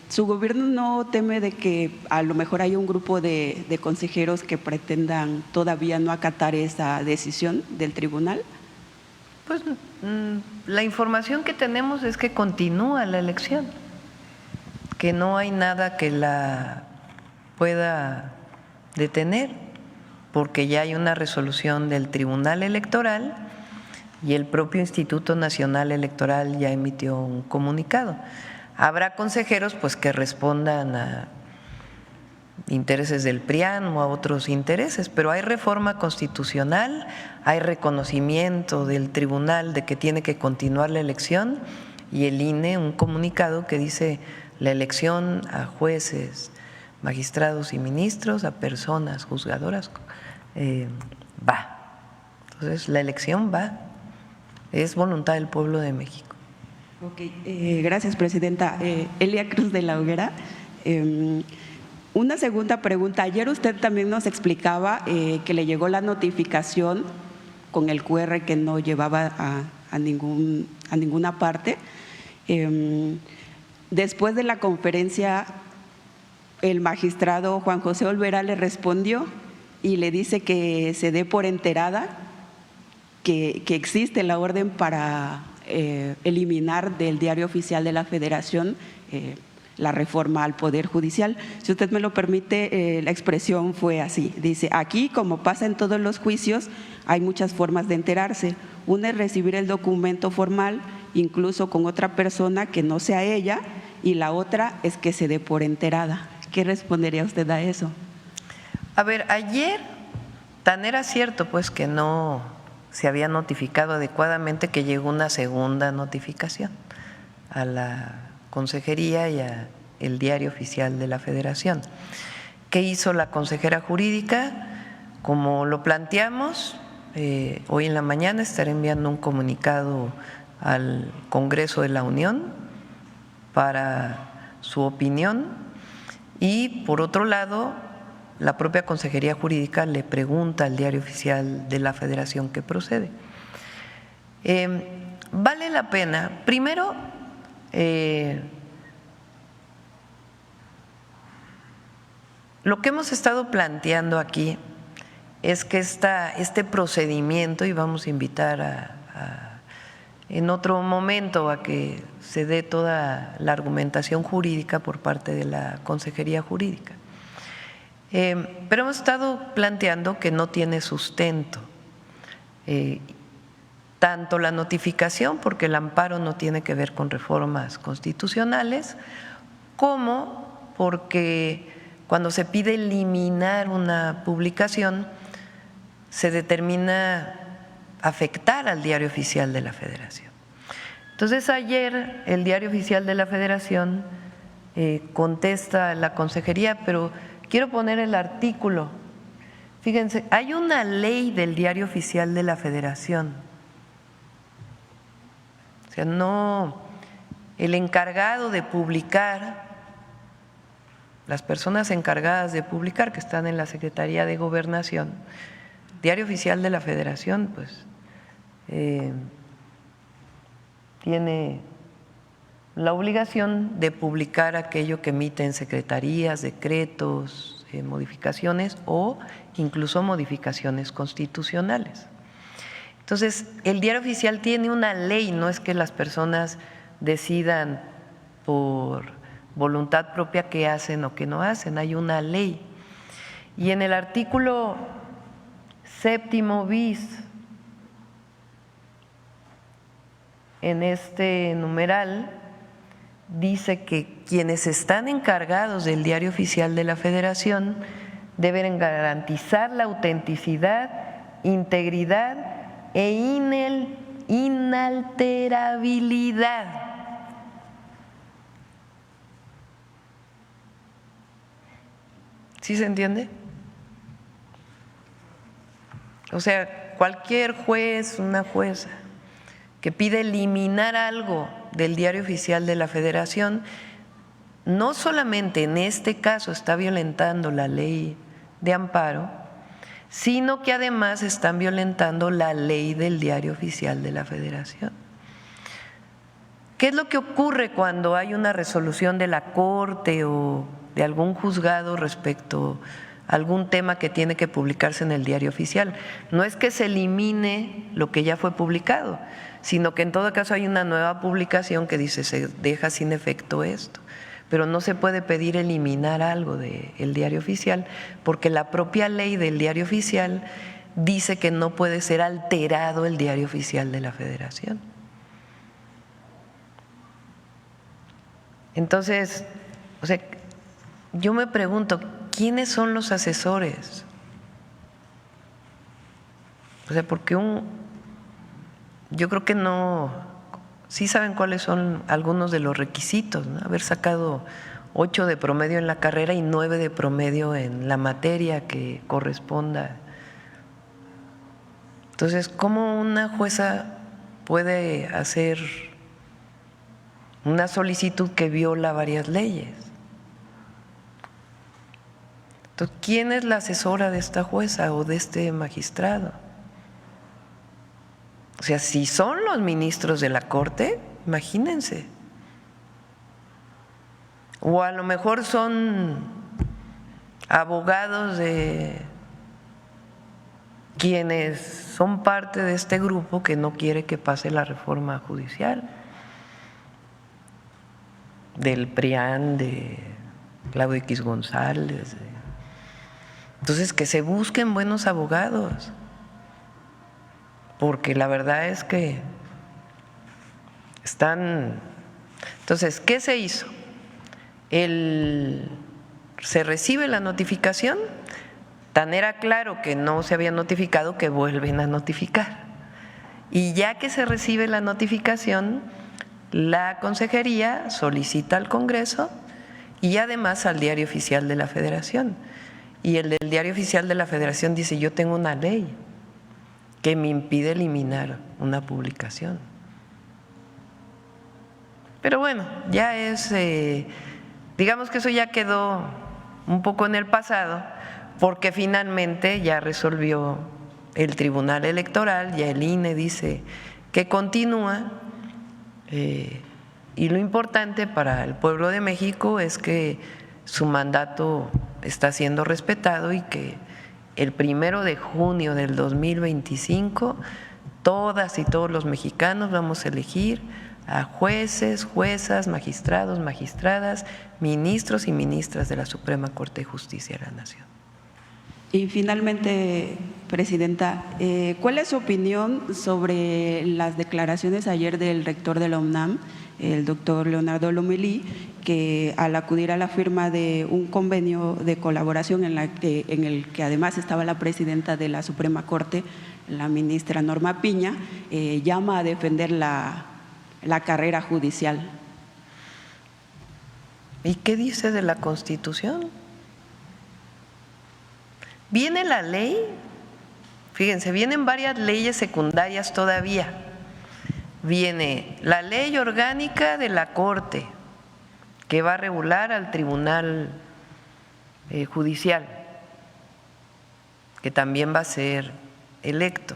¿Su gobierno no teme de que a lo mejor haya un grupo de consejeros que pretendan todavía no acatar esa decisión del tribunal? Pues la información que tenemos es que continúa la elección, que no hay nada que la pueda detener, porque ya hay una resolución del Tribunal Electoral y el propio Instituto Nacional Electoral ya emitió un comunicado. Habrá consejeros pues que respondan a intereses del PRIAN o a otros intereses, pero hay reforma constitucional, hay reconocimiento del tribunal de que tiene que continuar la elección y el INE un comunicado que dice la elección a jueces, magistrados y ministros, a personas juzgadoras, va. Entonces la elección va, es voluntad del pueblo de México. Ok, gracias, Presidenta. Elia Cruz de la Hoguera. Una segunda pregunta. Ayer usted también nos explicaba que le llegó la notificación con el QR que no llevaba a ninguna parte. Después de la conferencia, el magistrado Juan José Olvera le respondió y le dice que se dé por enterada que existe la orden para eliminar del Diario Oficial de la Federación la reforma al Poder Judicial. Si usted me lo permite, la expresión fue así. Dice, aquí, como pasa en todos los juicios, hay muchas formas de enterarse. Una es recibir el documento formal, incluso con otra persona que no sea ella, y la otra es que se dé por enterada. ¿Qué respondería usted a eso? A ver, ayer tan era cierto pues que no se había notificado adecuadamente que llegó una segunda notificación a la Consejería y a el Diario Oficial de la Federación. ¿Qué hizo la consejera jurídica? Como lo planteamos, hoy en la mañana estaré enviando un comunicado al Congreso de la Unión para su opinión y, por otro lado, la propia Consejería Jurídica le pregunta al Diario Oficial de la Federación qué procede. Vale la pena, primero, lo que hemos estado planteando aquí es que este procedimiento, y vamos a invitar en otro momento a que se dé toda la argumentación jurídica por parte de la Consejería Jurídica. Pero hemos estado planteando que no tiene sustento, tanto la notificación, porque el amparo no tiene que ver con reformas constitucionales, como porque cuando se pide eliminar una publicación se determina afectar al Diario Oficial de la Federación. Entonces ayer el Diario Oficial de la Federación contesta a la Consejería, pero quiero poner el artículo. Fíjense, hay una ley del Diario Oficial de la Federación. O sea, no, el encargado de publicar, las personas encargadas de publicar que están en la Secretaría de Gobernación, Diario Oficial de la Federación, pues tiene la obligación de publicar aquello que emiten secretarías, decretos, modificaciones o incluso modificaciones constitucionales. Entonces, el Diario Oficial tiene una ley, no es que las personas decidan por voluntad propia qué hacen o qué no hacen, hay una ley. Y en el artículo 7º bis, en este numeral, dice que quienes están encargados del Diario Oficial de la Federación deben garantizar la autenticidad, integridad e inalterabilidad. ¿Sí se entiende? O sea, cualquier juez, una jueza que pide eliminar algo del Diario Oficial de la Federación, no solamente en este caso está violentando la ley de amparo, sino que además están violentando la ley del Diario Oficial de la Federación. ¿Qué es lo que ocurre cuando hay una resolución de la Corte o de algún juzgado respecto a algún tema que tiene que publicarse en el Diario Oficial? No es que se elimine lo que ya fue publicado, sino que en todo caso hay una nueva publicación que dice se deja sin efecto esto. Pero no se puede pedir eliminar algo del Diario Oficial porque la propia ley del Diario Oficial dice que no puede ser alterado el Diario Oficial de la Federación. Entonces, o sea, yo me pregunto, ¿quiénes son los asesores? O sea, porque yo creo que no, sí saben cuáles son algunos de los requisitos, ¿no? Haber sacado 8 de promedio en la carrera y 9 de promedio en la materia que corresponda. Entonces, ¿cómo una jueza puede hacer una solicitud que viola varias leyes? Entonces, ¿quién es la asesora de esta jueza o de este magistrado? O sea, si son los ministros de la Corte, imagínense. O a lo mejor son abogados de quienes son parte de este grupo que no quiere que pase la reforma judicial, del PRIAN, de Claudio X González. Entonces, que se busquen buenos abogados, porque la verdad es que están… Entonces, ¿qué se hizo? Se recibe la notificación, tan era claro que no se había notificado que vuelven a notificar. Y ya que se recibe la notificación, la Consejería solicita al Congreso y además al Diario Oficial de la Federación. Y el del Diario Oficial de la Federación dice, yo tengo una ley que me impide eliminar una publicación. Pero bueno, ya es… digamos que eso ya quedó un poco en el pasado, porque finalmente ya resolvió el Tribunal Electoral, ya el INE dice que continúa, y lo importante para el pueblo de México es que su mandato está siendo respetado y que el 1 de junio del 2025 todas y todos los mexicanos vamos a elegir a jueces, juezas, magistrados, magistradas, ministros y ministras de la Suprema Corte de Justicia de la Nación. Y finalmente, Presidenta, ¿cuál es su opinión sobre las declaraciones ayer del rector de la UNAM, el doctor Leonardo Lomelí, que al acudir a la firma de un convenio de colaboración en el que además estaba la presidenta de la Suprema Corte, la ministra Norma Piña, llama a defender la carrera judicial? ¿Y qué dice de la Constitución? Viene la ley, fíjense, vienen varias leyes secundarias todavía. Viene la ley orgánica de la Corte, que va a regular al Tribunal Judicial, que también va a ser electo.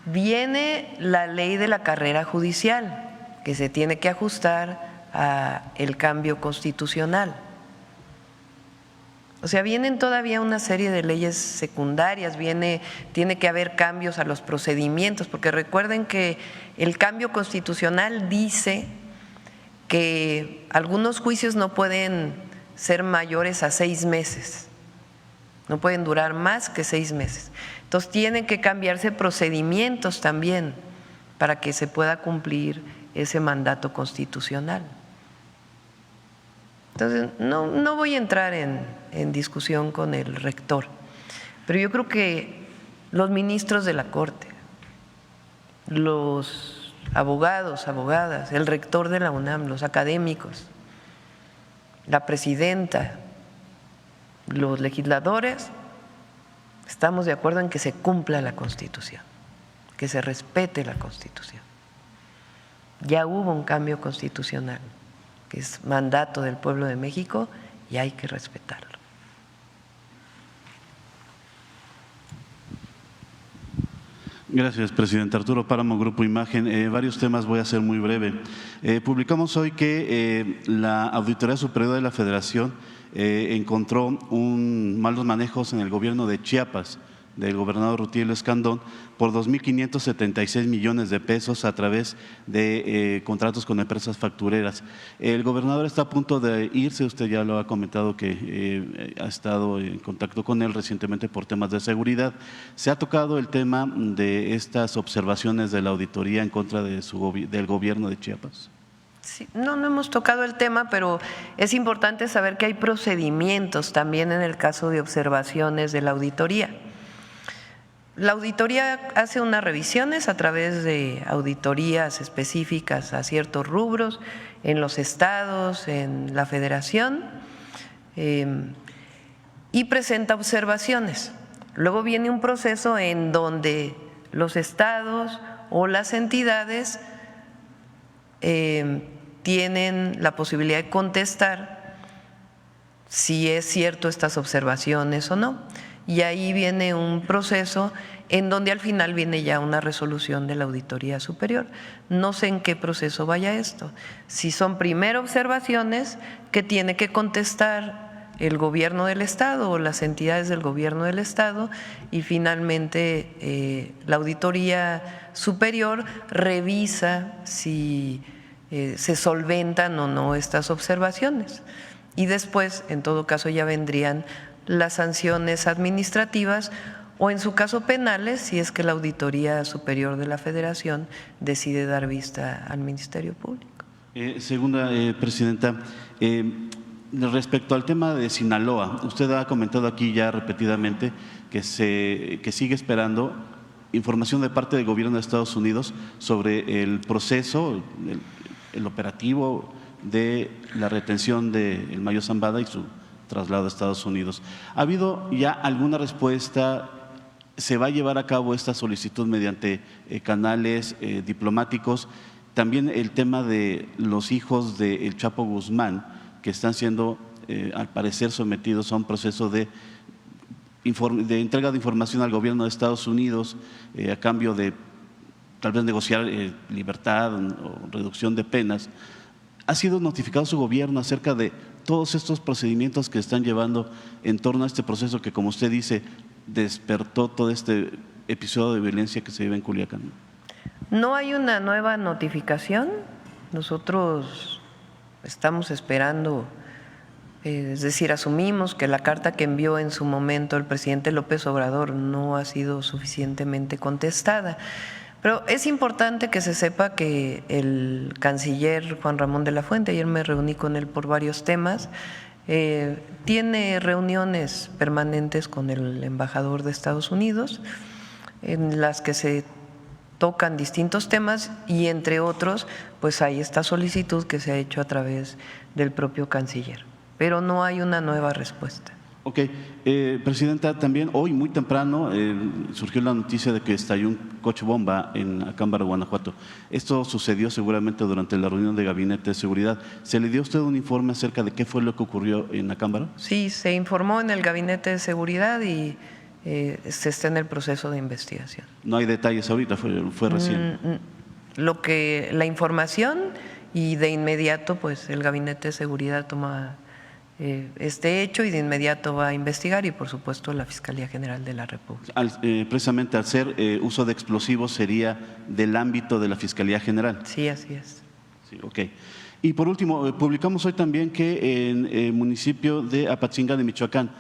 Viene la ley de la carrera judicial, que se tiene que ajustar a el cambio constitucional. O sea, vienen todavía una serie de leyes secundarias, tiene que haber cambios a los procedimientos, porque recuerden que el cambio constitucional dice que algunos juicios no pueden ser mayores a 6 meses, no pueden durar más que 6 meses. Entonces tienen que cambiarse procedimientos también para que se pueda cumplir ese mandato constitucional. Entonces, no voy a entrar en discusión con el rector, pero yo creo que los ministros de la Corte, los abogados, abogadas, el rector de la UNAM, los académicos, la presidenta, los legisladores, estamos de acuerdo en que se cumpla la Constitución, que se respete la Constitución. Ya hubo un cambio constitucional, que es mandato del pueblo de México y hay que respetarlo. Gracias, presidente. Arturo Páramo, Grupo Imagen. Varios temas, voy a ser muy breve. Publicamos hoy que la Auditoría Superior de la Federación encontró malos manejos en el gobierno de Chiapas, del gobernador Rutilio Escandón, por 2.576 millones de pesos a través de contratos con empresas factureras. El gobernador está a punto de irse, usted ya lo ha comentado que ha estado en contacto con él recientemente por temas de seguridad. ¿Se ha tocado el tema de estas observaciones de la auditoría en contra de del gobierno de Chiapas? Sí, no hemos tocado el tema, pero es importante saber que hay procedimientos también en el caso de observaciones de la auditoría. La auditoría hace unas revisiones a través de auditorías específicas a ciertos rubros en los estados, en la federación, y presenta observaciones. Luego viene un proceso en donde los estados o las entidades tienen la posibilidad de contestar si es cierto estas observaciones o no. Y ahí viene un proceso en donde al final viene ya una resolución de la Auditoría Superior. No sé en qué proceso vaya esto. Si son primero observaciones que tiene que contestar el gobierno del Estado o las entidades del gobierno del Estado, y finalmente la Auditoría Superior revisa si se solventan o no estas observaciones. Y después, en todo caso, ya vendrían las sanciones administrativas o en su caso penales si es que la Auditoría Superior de la Federación decide dar vista al Ministerio Público. Segunda presidenta, respecto al tema de Sinaloa, usted ha comentado aquí ya repetidamente que sigue esperando información de parte del gobierno de Estados Unidos sobre el proceso, el operativo de la retención del Mayo Zambada y su traslado a Estados Unidos. ¿Ha habido ya alguna respuesta? ¿Se va a llevar a cabo esta solicitud mediante canales diplomáticos? También el tema de los hijos del Chapo Guzmán, que están siendo, al parecer, sometidos a un proceso de entrega de información al gobierno de Estados Unidos a cambio de tal vez negociar libertad o reducción de penas. ¿Ha sido notificado su gobierno acerca de todos estos procedimientos que están llevando en torno a este proceso que, como usted dice, despertó todo este episodio de violencia que se vive en Culiacán? No hay una nueva notificación. Nosotros estamos esperando, es decir, asumimos que la carta que envió en su momento el presidente López Obrador no ha sido suficientemente contestada. Pero es importante que se sepa que el canciller Juan Ramón de la Fuente, ayer me reuní con él por varios temas, tiene reuniones permanentes con el embajador de Estados Unidos en las que se tocan distintos temas y entre otros pues hay esta solicitud que se ha hecho a través del propio canciller, pero no hay una nueva respuesta. Ok, presidenta, también hoy muy temprano surgió la noticia de que estalló un coche bomba en Acámbaro, Guanajuato. Esto sucedió seguramente durante la reunión de Gabinete de Seguridad. ¿Se le dio a usted un informe acerca de qué fue lo que ocurrió en Acámbaro? Sí, se informó en el Gabinete de Seguridad y se está en el proceso de investigación. No hay detalles ahorita, fue recién. La información, y de inmediato pues el Gabinete de Seguridad toma este hecho y de inmediato va a investigar, y por supuesto la Fiscalía General de la República. Precisamente al ser uso de explosivos sería del ámbito de la Fiscalía General. Sí, así es. Sí, ok. Y por último, publicamos hoy también que en el municipio de Apatzinga de Michoacán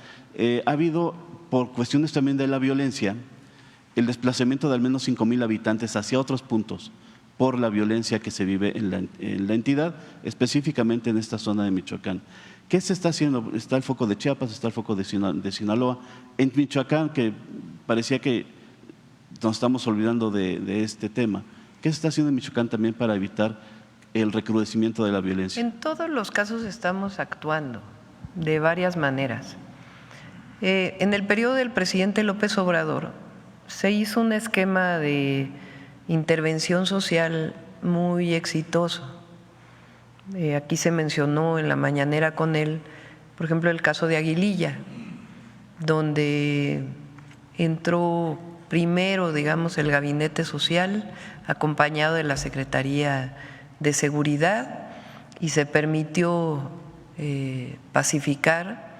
ha habido, por cuestiones también de la violencia, el desplazamiento de al menos 5,000 habitantes hacia otros puntos por la violencia que se vive en la entidad, específicamente en esta zona de Michoacán. ¿Qué se está haciendo? Está el foco de Chiapas, está el foco de Sinaloa. En Michoacán, que parecía que nos estamos olvidando de este tema, ¿qué se está haciendo en Michoacán también para evitar el recrudecimiento de la violencia? En todos los casos estamos actuando de varias maneras. En el periodo del presidente López Obrador se hizo un esquema de intervención social muy exitoso. Aquí se mencionó en la mañanera con él, por ejemplo, el caso de Aguililla, donde entró primero, digamos, el gabinete social, acompañado de la Secretaría de Seguridad, y se permitió pacificar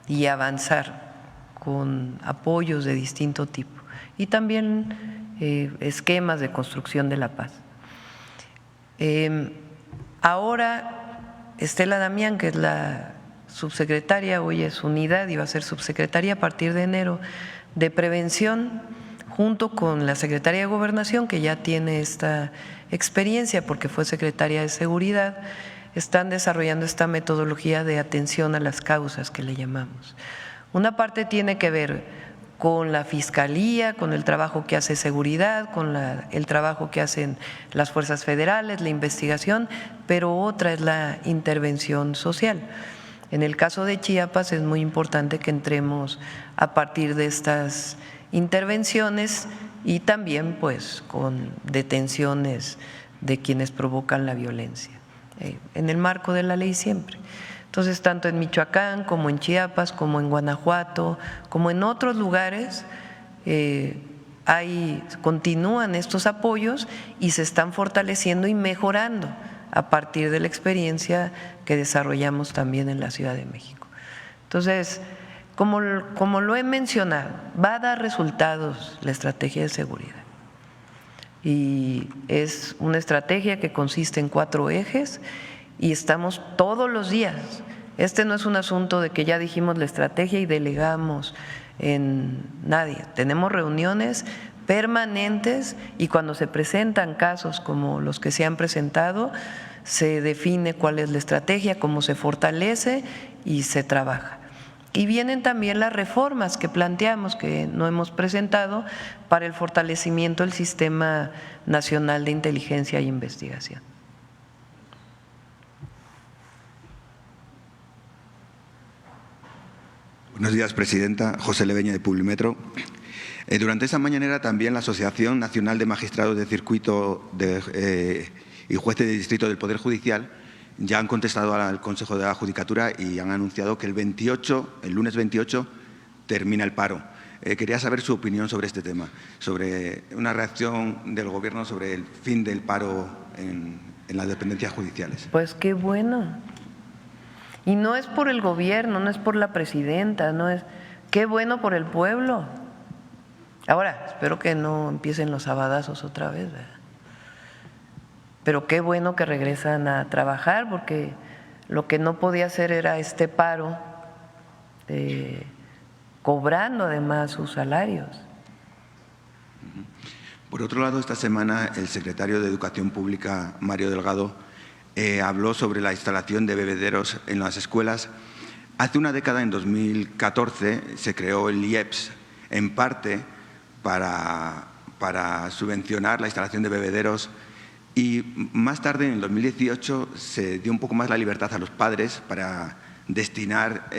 y avanzar con apoyos de distinto tipo, y también esquemas de construcción de la paz. Ahora Estela Damián, que es la subsecretaria, hoy es unidad y va a ser subsecretaria a partir de enero, de prevención, junto con la secretaria de Gobernación, que ya tiene esta experiencia porque fue secretaria de Seguridad, están desarrollando esta metodología de atención a las causas que le llamamos. Una parte tiene que ver con la Fiscalía, con el trabajo que hace Seguridad, con el trabajo que hacen las fuerzas federales, la investigación, pero otra es la intervención social. En el caso de Chiapas es muy importante que entremos a partir de estas intervenciones y también pues con detenciones de quienes provocan la violencia, en el marco de la ley siempre. Entonces, tanto en Michoacán como en Chiapas, como en Guanajuato, como en otros lugares, continúan estos apoyos y se están fortaleciendo y mejorando a partir de la experiencia que desarrollamos también en la Ciudad de México. Entonces, como lo he mencionado, va a dar resultados la estrategia de seguridad. Y es una estrategia que consiste en 4 ejes y estamos todos los días. Este no es un asunto de que ya dijimos la estrategia y delegamos en nadie. Tenemos reuniones permanentes y cuando se presentan casos como los que se han presentado, se define cuál es la estrategia, cómo se fortalece y se trabaja. Y vienen también las reformas que planteamos, que no hemos presentado, para el fortalecimiento del Sistema Nacional de Inteligencia e Investigación. Buenos días, presidenta. José Leveña, de Publimetro. Durante esta mañanera también la Asociación Nacional de Magistrados de Circuito y Jueces de Distrito del Poder Judicial ya han contestado al Consejo de la Judicatura y han anunciado que el lunes 28, termina el paro. Quería saber su opinión sobre este tema, sobre una reacción del Gobierno sobre el fin del paro en las dependencias judiciales. Pues qué bueno. Y no es por el Gobierno, no es por la presidenta, qué bueno por el pueblo. Ahora, espero que no empiecen los sabadazos otra vez, ¿verdad? Pero qué bueno que regresan a trabajar, porque lo que no podía hacer era este paro, cobrando además sus salarios. Por otro lado, esta semana el secretario de Educación Pública, Mario Delgado, habló sobre la instalación de bebederos en las escuelas. Hace una década, en 2014, se creó el IEPS, en parte para subvencionar la instalación de bebederos, y más tarde, en el 2018, se dio un poco más la libertad a los padres para destinar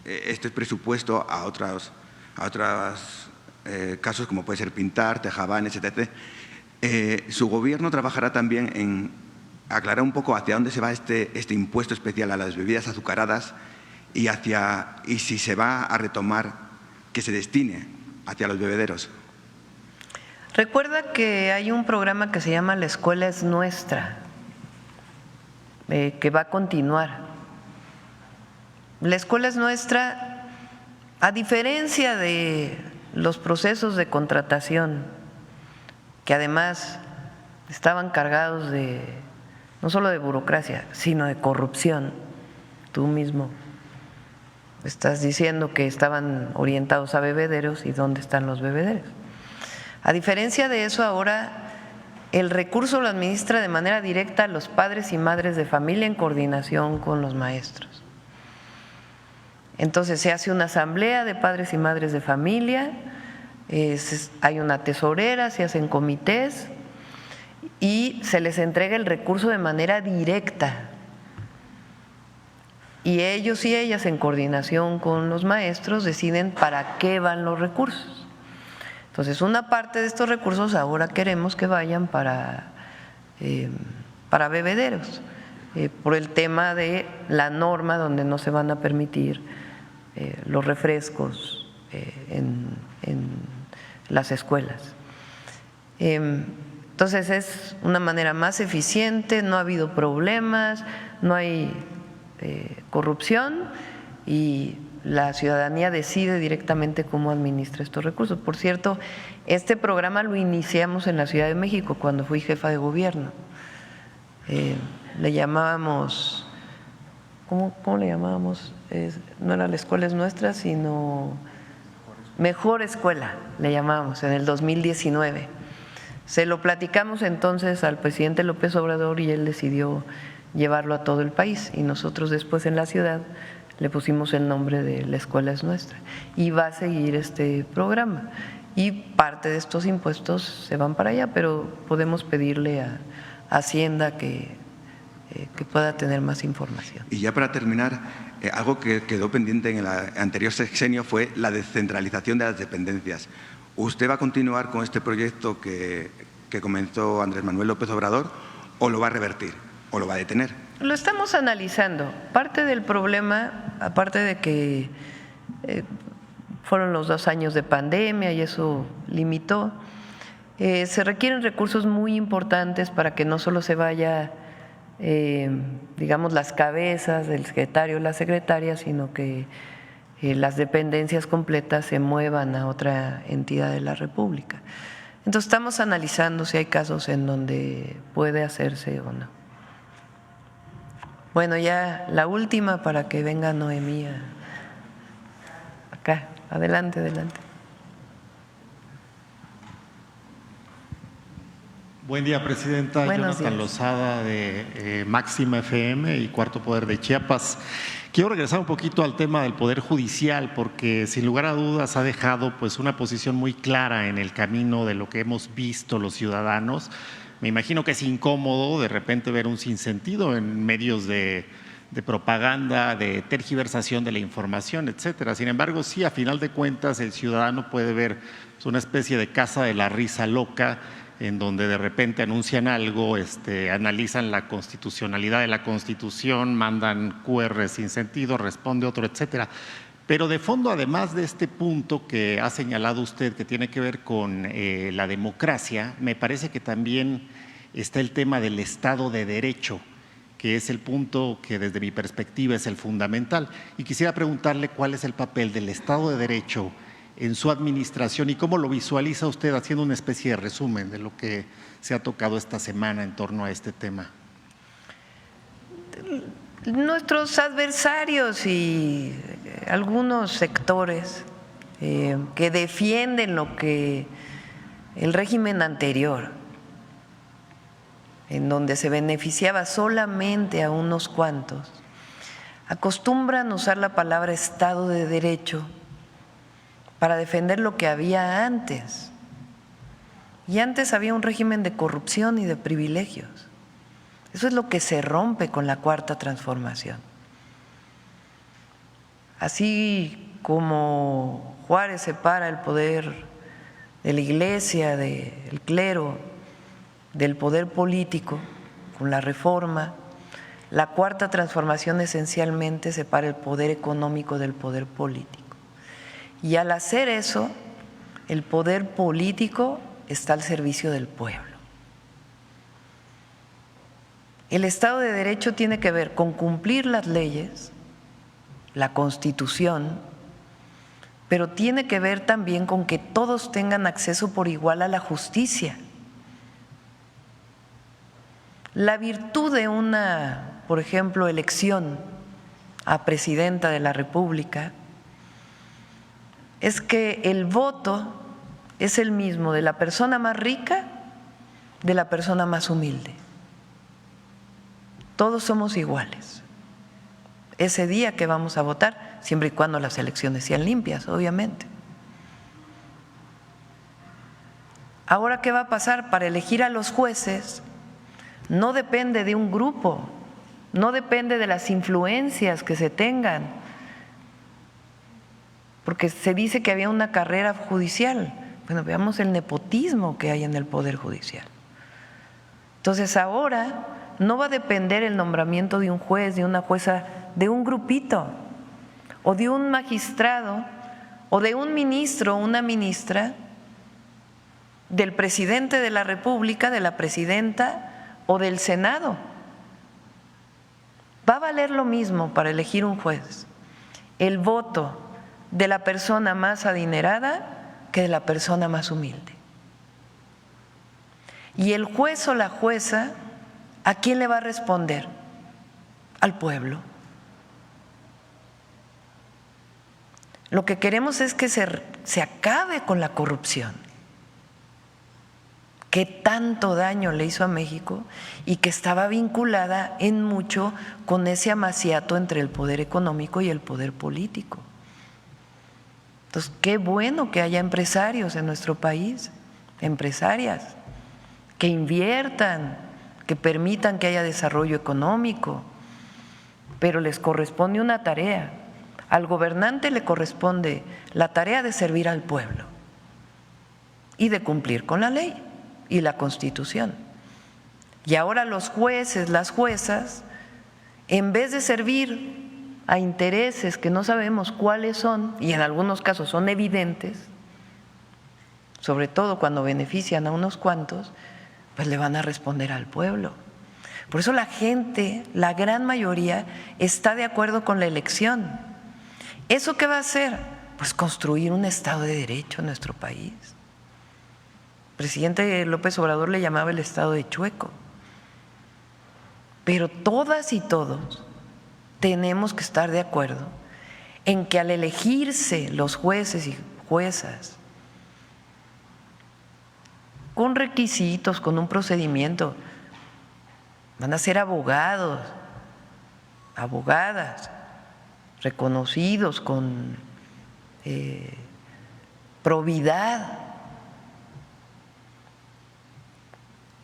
este presupuesto a otros casos, como puede ser pintar, tejabanes, etc. Su Gobierno trabajará también en aclarar un poco hacia dónde se va este impuesto especial a las bebidas azucaradas y si se va a retomar que se destine hacia los bebederos. Recuerda que hay un programa que se llama La Escuela es Nuestra, que va a continuar. La Escuela es Nuestra, a diferencia de los procesos de contratación, que además estaban cargados de no solo de burocracia, sino de corrupción. Tú mismo estás diciendo que estaban orientados a bebederos, ¿y dónde están los bebederos? A diferencia de eso, ahora el recurso lo administra de manera directa a los padres y madres de familia en coordinación con los maestros. Entonces se hace una asamblea de padres y madres de familia, hay una tesorera, se hacen comités y se les entrega el recurso de manera directa. Y ellos y ellas, en coordinación con los maestros, deciden para qué van los recursos. Entonces, una parte de estos recursos ahora queremos que vayan para bebederos, por el tema de la norma donde no se van a permitir los refrescos en las escuelas. Entonces, es una manera más eficiente, no ha habido problemas, no hay corrupción y la ciudadanía decide directamente cómo administra estos recursos. Por cierto, este programa lo iniciamos en la Ciudad de México cuando fui jefa de gobierno. Le llamábamos, ¿cómo le llamábamos? No era La Escuela es Nuestra, sino Mejor Escuela, le llamábamos en el 2019. Se lo platicamos entonces al presidente López Obrador y él decidió llevarlo a todo el país y nosotros después en la ciudad le pusimos el nombre de La Escuela es Nuestra y va a seguir este programa y parte de estos impuestos se van para allá, pero podemos pedirle a Hacienda que pueda tener más información. Y ya para terminar, algo que quedó pendiente en el anterior sexenio fue la descentralización de las dependencias. ¿Usted va a continuar con este proyecto que comenzó Andrés Manuel López Obrador o lo va a revertir o lo va a detener? Lo estamos analizando. Parte del problema, aparte de que fueron los 2 años de pandemia y eso limitó, se requieren recursos muy importantes para que no solo se vaya, digamos, las cabezas del secretario o la secretaria, sino que las dependencias completas se muevan a otra entidad de la República. Entonces estamos analizando si hay casos en donde puede hacerse o no. Bueno, ya la última para que venga Noemí acá. Adelante, adelante. Buen día, Presidenta. Buenos Jonathan días. Lozada de Máxima FM y Cuarto Poder de Chiapas. Quiero regresar un poquito al tema del Poder Judicial porque sin lugar a dudas ha dejado pues una posición muy clara en el camino de lo que hemos visto los ciudadanos. Me imagino que es incómodo de repente ver un sinsentido en medios de propaganda, de tergiversación de la información, etcétera. Sin embargo, sí, a final de cuentas, el ciudadano puede ver una especie de casa de la risa loca, en donde de repente anuncian algo, analizan la constitucionalidad de la Constitución, mandan QR sin sentido, responde otro, etcétera. Pero de fondo, además de este punto que ha señalado usted que tiene que ver con la democracia, me parece que también está el tema del Estado de Derecho, que es el punto que desde mi perspectiva es el fundamental. Y quisiera preguntarle cuál es el papel del Estado de Derecho en su administración y cómo lo visualiza usted haciendo una especie de resumen de lo que se ha tocado esta semana en torno a este tema. Nuestros adversarios y algunos sectores que defienden lo que el régimen anterior, en donde se beneficiaba solamente a unos cuantos, acostumbran usar la palabra Estado de Derecho para defender lo que había antes. Y antes había un régimen de corrupción y de privilegios. Eso es lo que se rompe con la Cuarta Transformación. Así como Juárez separa el poder de la Iglesia, del clero, del poder político, con la Reforma, la Cuarta Transformación esencialmente separa el poder económico del poder político. Y al hacer eso, el poder político está al servicio del pueblo. El Estado de Derecho tiene que ver con cumplir las leyes, la Constitución, pero tiene que ver también con que todos tengan acceso por igual a la justicia. La virtud de una, por ejemplo, elección a presidenta de la República es que el voto es el mismo de la persona más rica, de la persona más humilde. Todos somos iguales ese día que vamos a votar, siempre y cuando las elecciones sean limpias, obviamente. Ahora, ¿qué va a pasar? Para elegir a los jueces no depende de un grupo, no depende de las influencias que se tengan, porque se dice que había una carrera judicial. Bueno, veamos el nepotismo que hay en el Poder Judicial. Entonces ahora no va a depender el nombramiento de un juez, de una jueza, de un grupito, o de un magistrado, o de un ministro o una ministra, del presidente de la República, de la presidenta o del Senado. Va a valer lo mismo para elegir un juez el voto de la persona más adinerada que de la persona más humilde. Y el juez o la jueza, ¿a quién le va a responder? Al pueblo. Lo que queremos es que se acabe con la corrupción, que tanto daño le hizo a México y que estaba vinculada en mucho con ese amaciato entre el poder económico y el poder político. Entonces, qué bueno que haya empresarios en nuestro país, empresarias, que inviertan, que permitan que haya desarrollo económico, pero les corresponde una tarea. Al gobernante le corresponde la tarea de servir al pueblo y de cumplir con la ley y la Constitución. Y ahora los jueces, las juezas, en vez de servir a intereses que no sabemos cuáles son, y en algunos casos son evidentes, sobre todo cuando benefician a unos cuantos, pues le van a responder al pueblo. Por eso la gente, la gran mayoría, está de acuerdo con la elección. ¿Eso qué va a hacer? Pues construir un Estado de Derecho en nuestro país. El presidente López Obrador le llamaba el Estado de chueco. Pero todas y todos tenemos que estar de acuerdo en que al elegirse los jueces y juezas con requisitos, con un procedimiento, van a ser abogados, abogadas, reconocidos con probidad.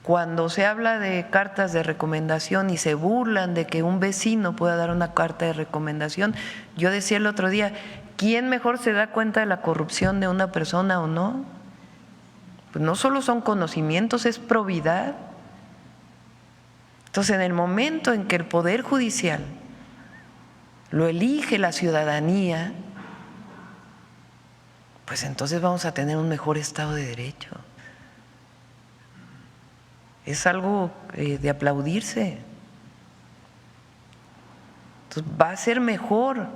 Cuando se habla de cartas de recomendación y se burlan de que un vecino pueda dar una carta de recomendación, yo decía el otro día, ¿quién mejor se da cuenta de la corrupción de una persona o no? Pues no solo son conocimientos, es probidad. Entonces, en el momento en que el Poder Judicial lo elige la ciudadanía, pues entonces vamos a tener un mejor Estado de Derecho. Es algo de aplaudirse. Entonces, va a ser mejor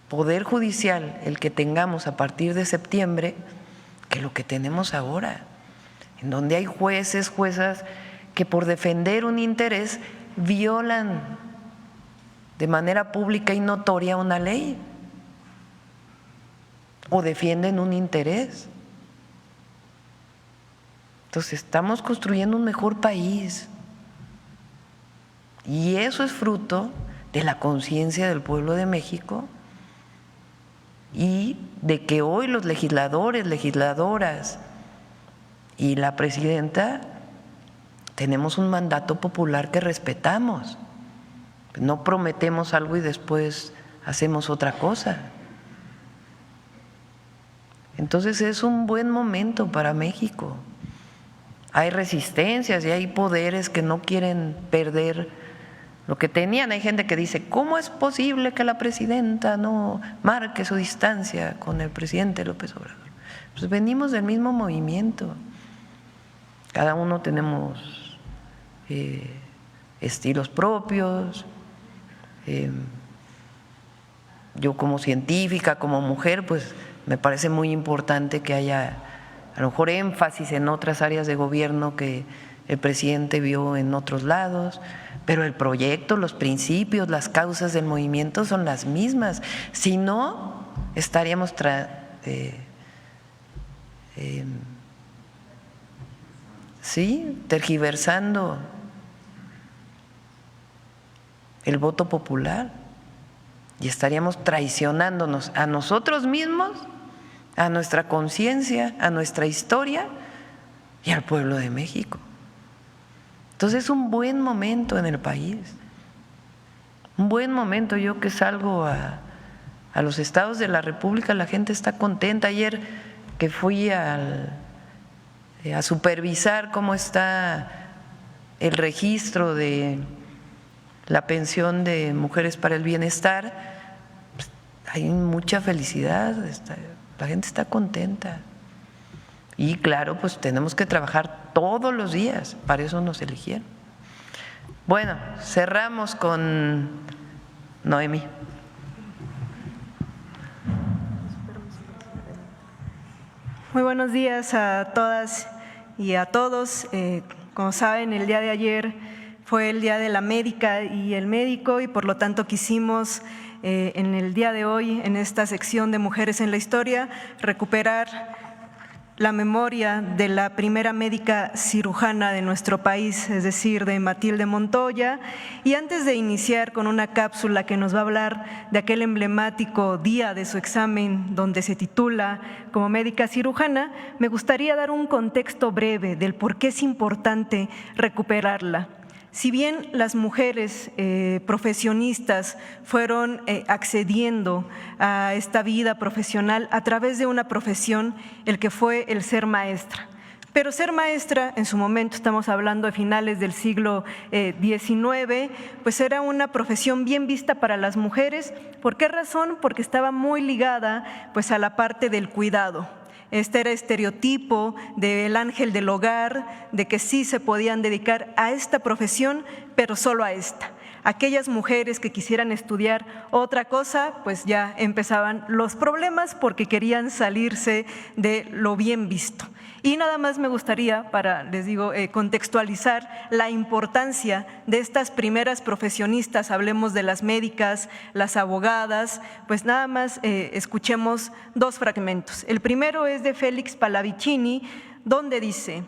Poder Judicial el que tengamos a partir de septiembre que lo que tenemos ahora, en donde hay jueces, juezas que por defender un interés violan de manera pública y notoria una ley o defienden un interés. Entonces estamos construyendo un mejor país y eso es fruto de la conciencia del pueblo de México y de que hoy los legisladores, legisladoras y la presidenta tenemos un mandato popular que respetamos. No prometemos algo y después hacemos otra cosa. Entonces es un buen momento para México. Hay resistencias y hay poderes que no quieren perder lo que tenían. Hay gente que dice, ¿cómo es posible que la presidenta no marque su distancia con el presidente López Obrador? Pues venimos del mismo movimiento. Cada uno tenemos estilos propios. Yo como científica, como mujer, pues me parece muy importante que haya a lo mejor énfasis en otras áreas de gobierno que el presidente vio en otros lados, pero el proyecto, los principios, las causas del movimiento son las mismas. Si no, estaríamos tergiversando el voto popular y estaríamos traicionándonos a nosotros mismos, a nuestra conciencia, a nuestra historia y al pueblo de México. Entonces es un buen momento en el país, un buen momento. Yo que salgo a los estados de la República, la gente está contenta. Ayer que fui a supervisar cómo está el registro de la pensión de Mujeres para el Bienestar, pues, hay mucha felicidad, la gente está contenta. Y claro, pues tenemos que trabajar todos los días, para eso nos eligieron. Bueno, cerramos con Noemí. Muy buenos días a todas y a todos. Como saben, el día de ayer fue el Día de la Médica y el Médico, y por lo tanto quisimos en el día de hoy, en esta sección de Mujeres en la Historia, recuperar la memoria de la primera médica cirujana de nuestro país, es decir, de Matilde Montoya. Y antes de iniciar con una cápsula que nos va a hablar de aquel emblemático día de su examen donde se titula como médica cirujana, me gustaría dar un contexto breve del por qué es importante recuperarla. Si bien las mujeres profesionistas fueron accediendo a esta vida profesional a través de una profesión, el que fue el ser maestra. Pero ser maestra, en su momento, estamos hablando de finales del siglo XIX, pues era una profesión bien vista para las mujeres. ¿Por qué razón? Porque estaba muy ligada pues a la parte del cuidado. Este era estereotipo del ángel del hogar, de que sí se podían dedicar a esta profesión, pero solo a esta. Aquellas mujeres que quisieran estudiar otra cosa, pues ya empezaban los problemas porque querían salirse de lo bien visto. Y nada más me gustaría, les digo, contextualizar la importancia de estas primeras profesionistas. Hablemos de las médicas, las abogadas, pues nada más escuchemos dos fragmentos. El primero es de Félix Pallavicini, donde dice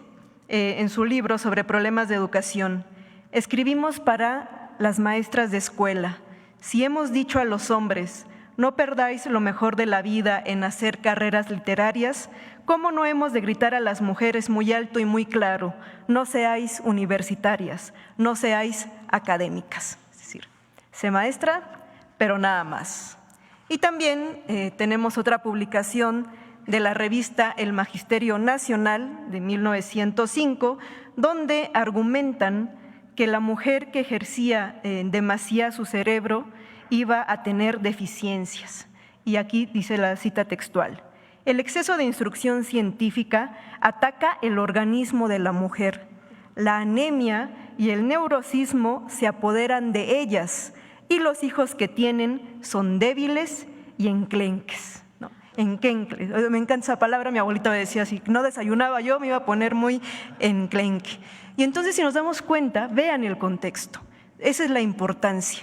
en su libro sobre problemas de educación: escribimos para las maestras de escuela. Si hemos dicho a los hombres, no perdáis lo mejor de la vida en hacer carreras literarias, ¿cómo no hemos de gritar a las mujeres muy alto y muy claro: no seáis universitarias, no seáis académicas? Es decir, sé maestra, pero nada más. Y también tenemos otra publicación de la revista El Magisterio Nacional de 1905, donde argumentan que la mujer que ejercía en demasía su cerebro iba a tener deficiencias. Y aquí dice la cita textual: el exceso de instrucción científica ataca el organismo de la mujer. La anemia y el neurosismo se apoderan de ellas y los hijos que tienen son débiles y enclenques. ¿No? Enquencle. Me encanta esa palabra, mi abuelita me decía, si no desayunaba yo me iba a poner muy enclenque. Y entonces, si nos damos cuenta, vean el contexto. Esa es la importancia.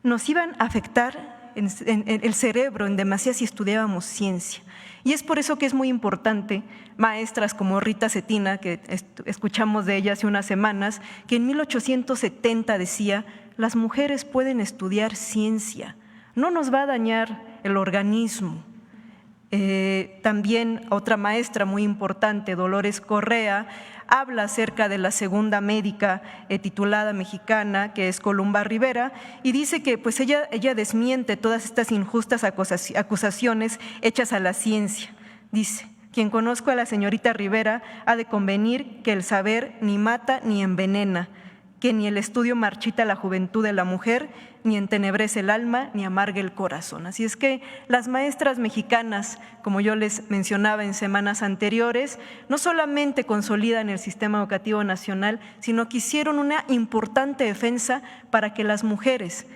Nos iban a afectar en el cerebro en demasía si estudiábamos ciencia. Y es por eso que es muy importante, maestras como Rita Cetina, que escuchamos de ella hace unas semanas, que en 1870 decía: las mujeres pueden estudiar ciencia, no nos va a dañar el organismo. También otra maestra muy importante, Dolores Correa, habla acerca de la segunda médica titulada mexicana, que es Columba Rivera, y dice que pues ella desmiente todas estas injustas acusaciones hechas a la ciencia. Dice: quien conozco a la señorita Rivera ha de convenir que el saber ni mata ni envenena, que ni el estudio marchita la juventud de la mujer, ni entenebrece el alma, ni amargue el corazón. Así es que las maestras mexicanas, como yo les mencionaba en semanas anteriores, no solamente consolidan el sistema educativo nacional, sino que hicieron una importante defensa para que las mujeres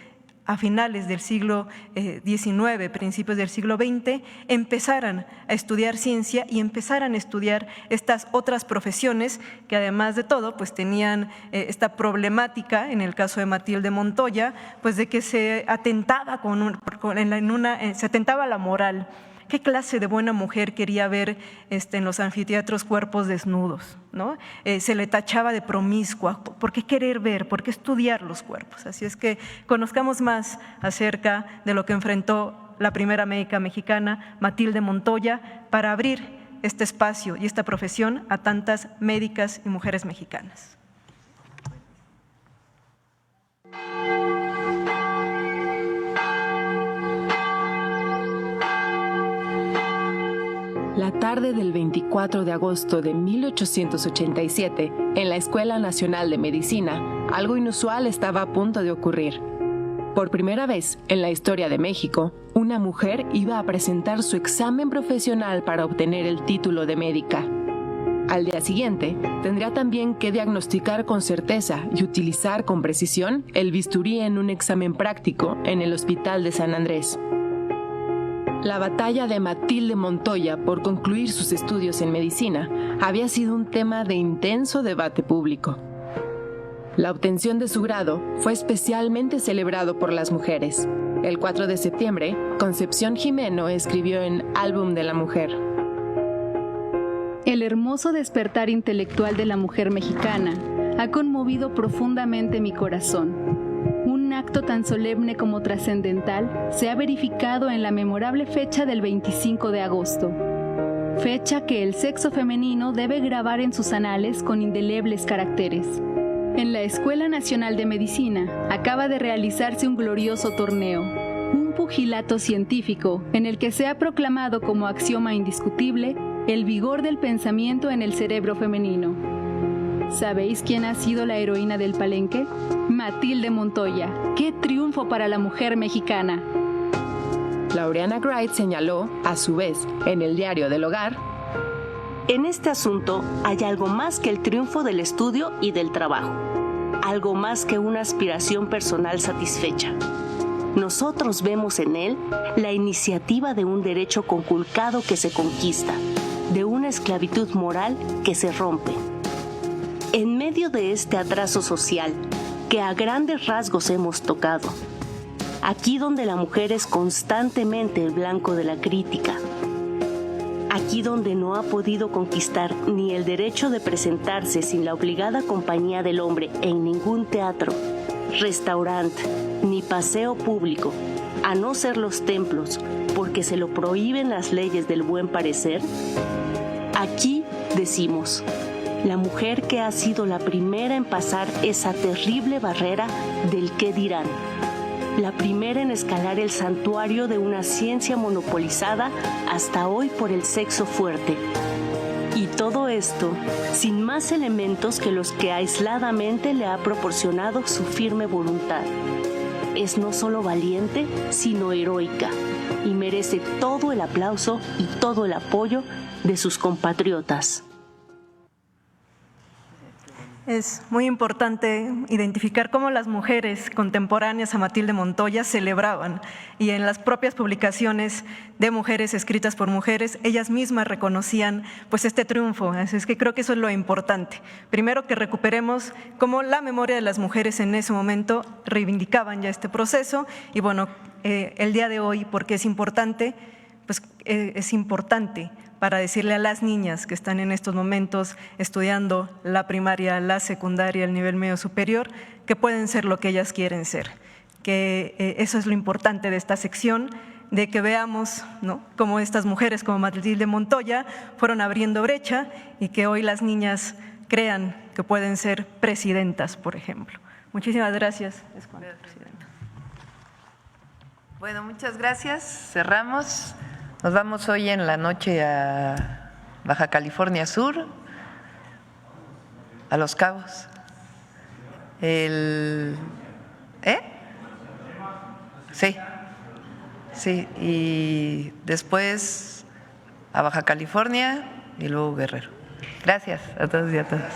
a finales del siglo XIX, principios del siglo XX, empezaran a estudiar ciencia y empezaran a estudiar estas otras profesiones que además de todo pues tenían esta problemática, en el caso de Matilde Montoya, pues de que se atentaba se atentaba a la moral. ¿Qué clase de buena mujer quería ver en los anfiteatros cuerpos desnudos, ¿no? Se le tachaba de promiscua. ¿Por qué querer ver? ¿Por qué estudiar los cuerpos? Así es que conozcamos más acerca de lo que enfrentó la primera médica mexicana, Matilde Montoya, para abrir este espacio y esta profesión a tantas médicas y mujeres mexicanas. La tarde del 24 de agosto de 1887, en la Escuela Nacional de Medicina, algo inusual estaba a punto de ocurrir. Por primera vez en la historia de México, una mujer iba a presentar su examen profesional para obtener el título de médica. Al día siguiente, tendría también que diagnosticar con certeza y utilizar con precisión el bisturí en un examen práctico en el Hospital de San Andrés. La batalla de Matilde Montoya por concluir sus estudios en medicina había sido un tema de intenso debate público. La obtención de su grado fue especialmente celebrado por las mujeres. El 4 de septiembre, Concepción Jimeno escribió en Álbum de la Mujer: El hermoso despertar intelectual de la mujer mexicana ha conmovido profundamente mi corazón. Un acto tan solemne como trascendental se ha verificado en la memorable fecha del 25 de agosto, fecha que el sexo femenino debe grabar en sus anales con indelebles caracteres. En la Escuela Nacional de Medicina acaba de realizarse un glorioso torneo, un pugilato científico en el que se ha proclamado como axioma indiscutible el vigor del pensamiento en el cerebro femenino. ¿Sabéis quién ha sido la heroína del Palenque? Matilde Montoya. ¡Qué triunfo para la mujer mexicana! Laureana Wright señaló, a su vez, en el Diario del Hogar: En este asunto hay algo más que el triunfo del estudio y del trabajo, algo más que una aspiración personal satisfecha. Nosotros vemos en él la iniciativa de un derecho conculcado que se conquista, de una esclavitud moral que se rompe. En medio de este atraso social que a grandes rasgos hemos tocado, aquí donde la mujer es constantemente el blanco de la crítica, aquí donde no ha podido conquistar ni el derecho de presentarse sin la obligada compañía del hombre en ningún teatro, restaurante ni paseo público, a no ser los templos, porque se lo prohíben las leyes del buen parecer, aquí decimos: la mujer que ha sido la primera en pasar esa terrible barrera del qué dirán, la primera en escalar el santuario de una ciencia monopolizada hasta hoy por el sexo fuerte. Y todo esto sin más elementos que los que aisladamente le ha proporcionado su firme voluntad. Es no solo valiente, sino heroica, y merece todo el aplauso y todo el apoyo de sus compatriotas. Es muy importante identificar cómo las mujeres contemporáneas a Matilde Montoya celebraban, y en las propias publicaciones de mujeres escritas por mujeres, ellas mismas reconocían pues este triunfo. Así es que creo que eso es lo importante. Primero, que recuperemos cómo la memoria de las mujeres en ese momento reivindicaban ya este proceso, y bueno, el día de hoy, porque es importante, pues es importante para decirle a las niñas que están en estos momentos estudiando la primaria, la secundaria, el nivel medio superior, que pueden ser lo que ellas quieren ser. Que eso es lo importante de esta sección, de que veamos, ¿no?, cómo estas mujeres como Matilde Montoya fueron abriendo brecha, y que hoy las niñas crean que pueden ser presidentas, por ejemplo. Muchísimas gracias. Presidenta. Bueno, muchas gracias. Cerramos. Nos vamos hoy en la noche a Baja California Sur, a Los Cabos. Sí, y después a Baja California y luego Guerrero. Gracias a todos y a todas.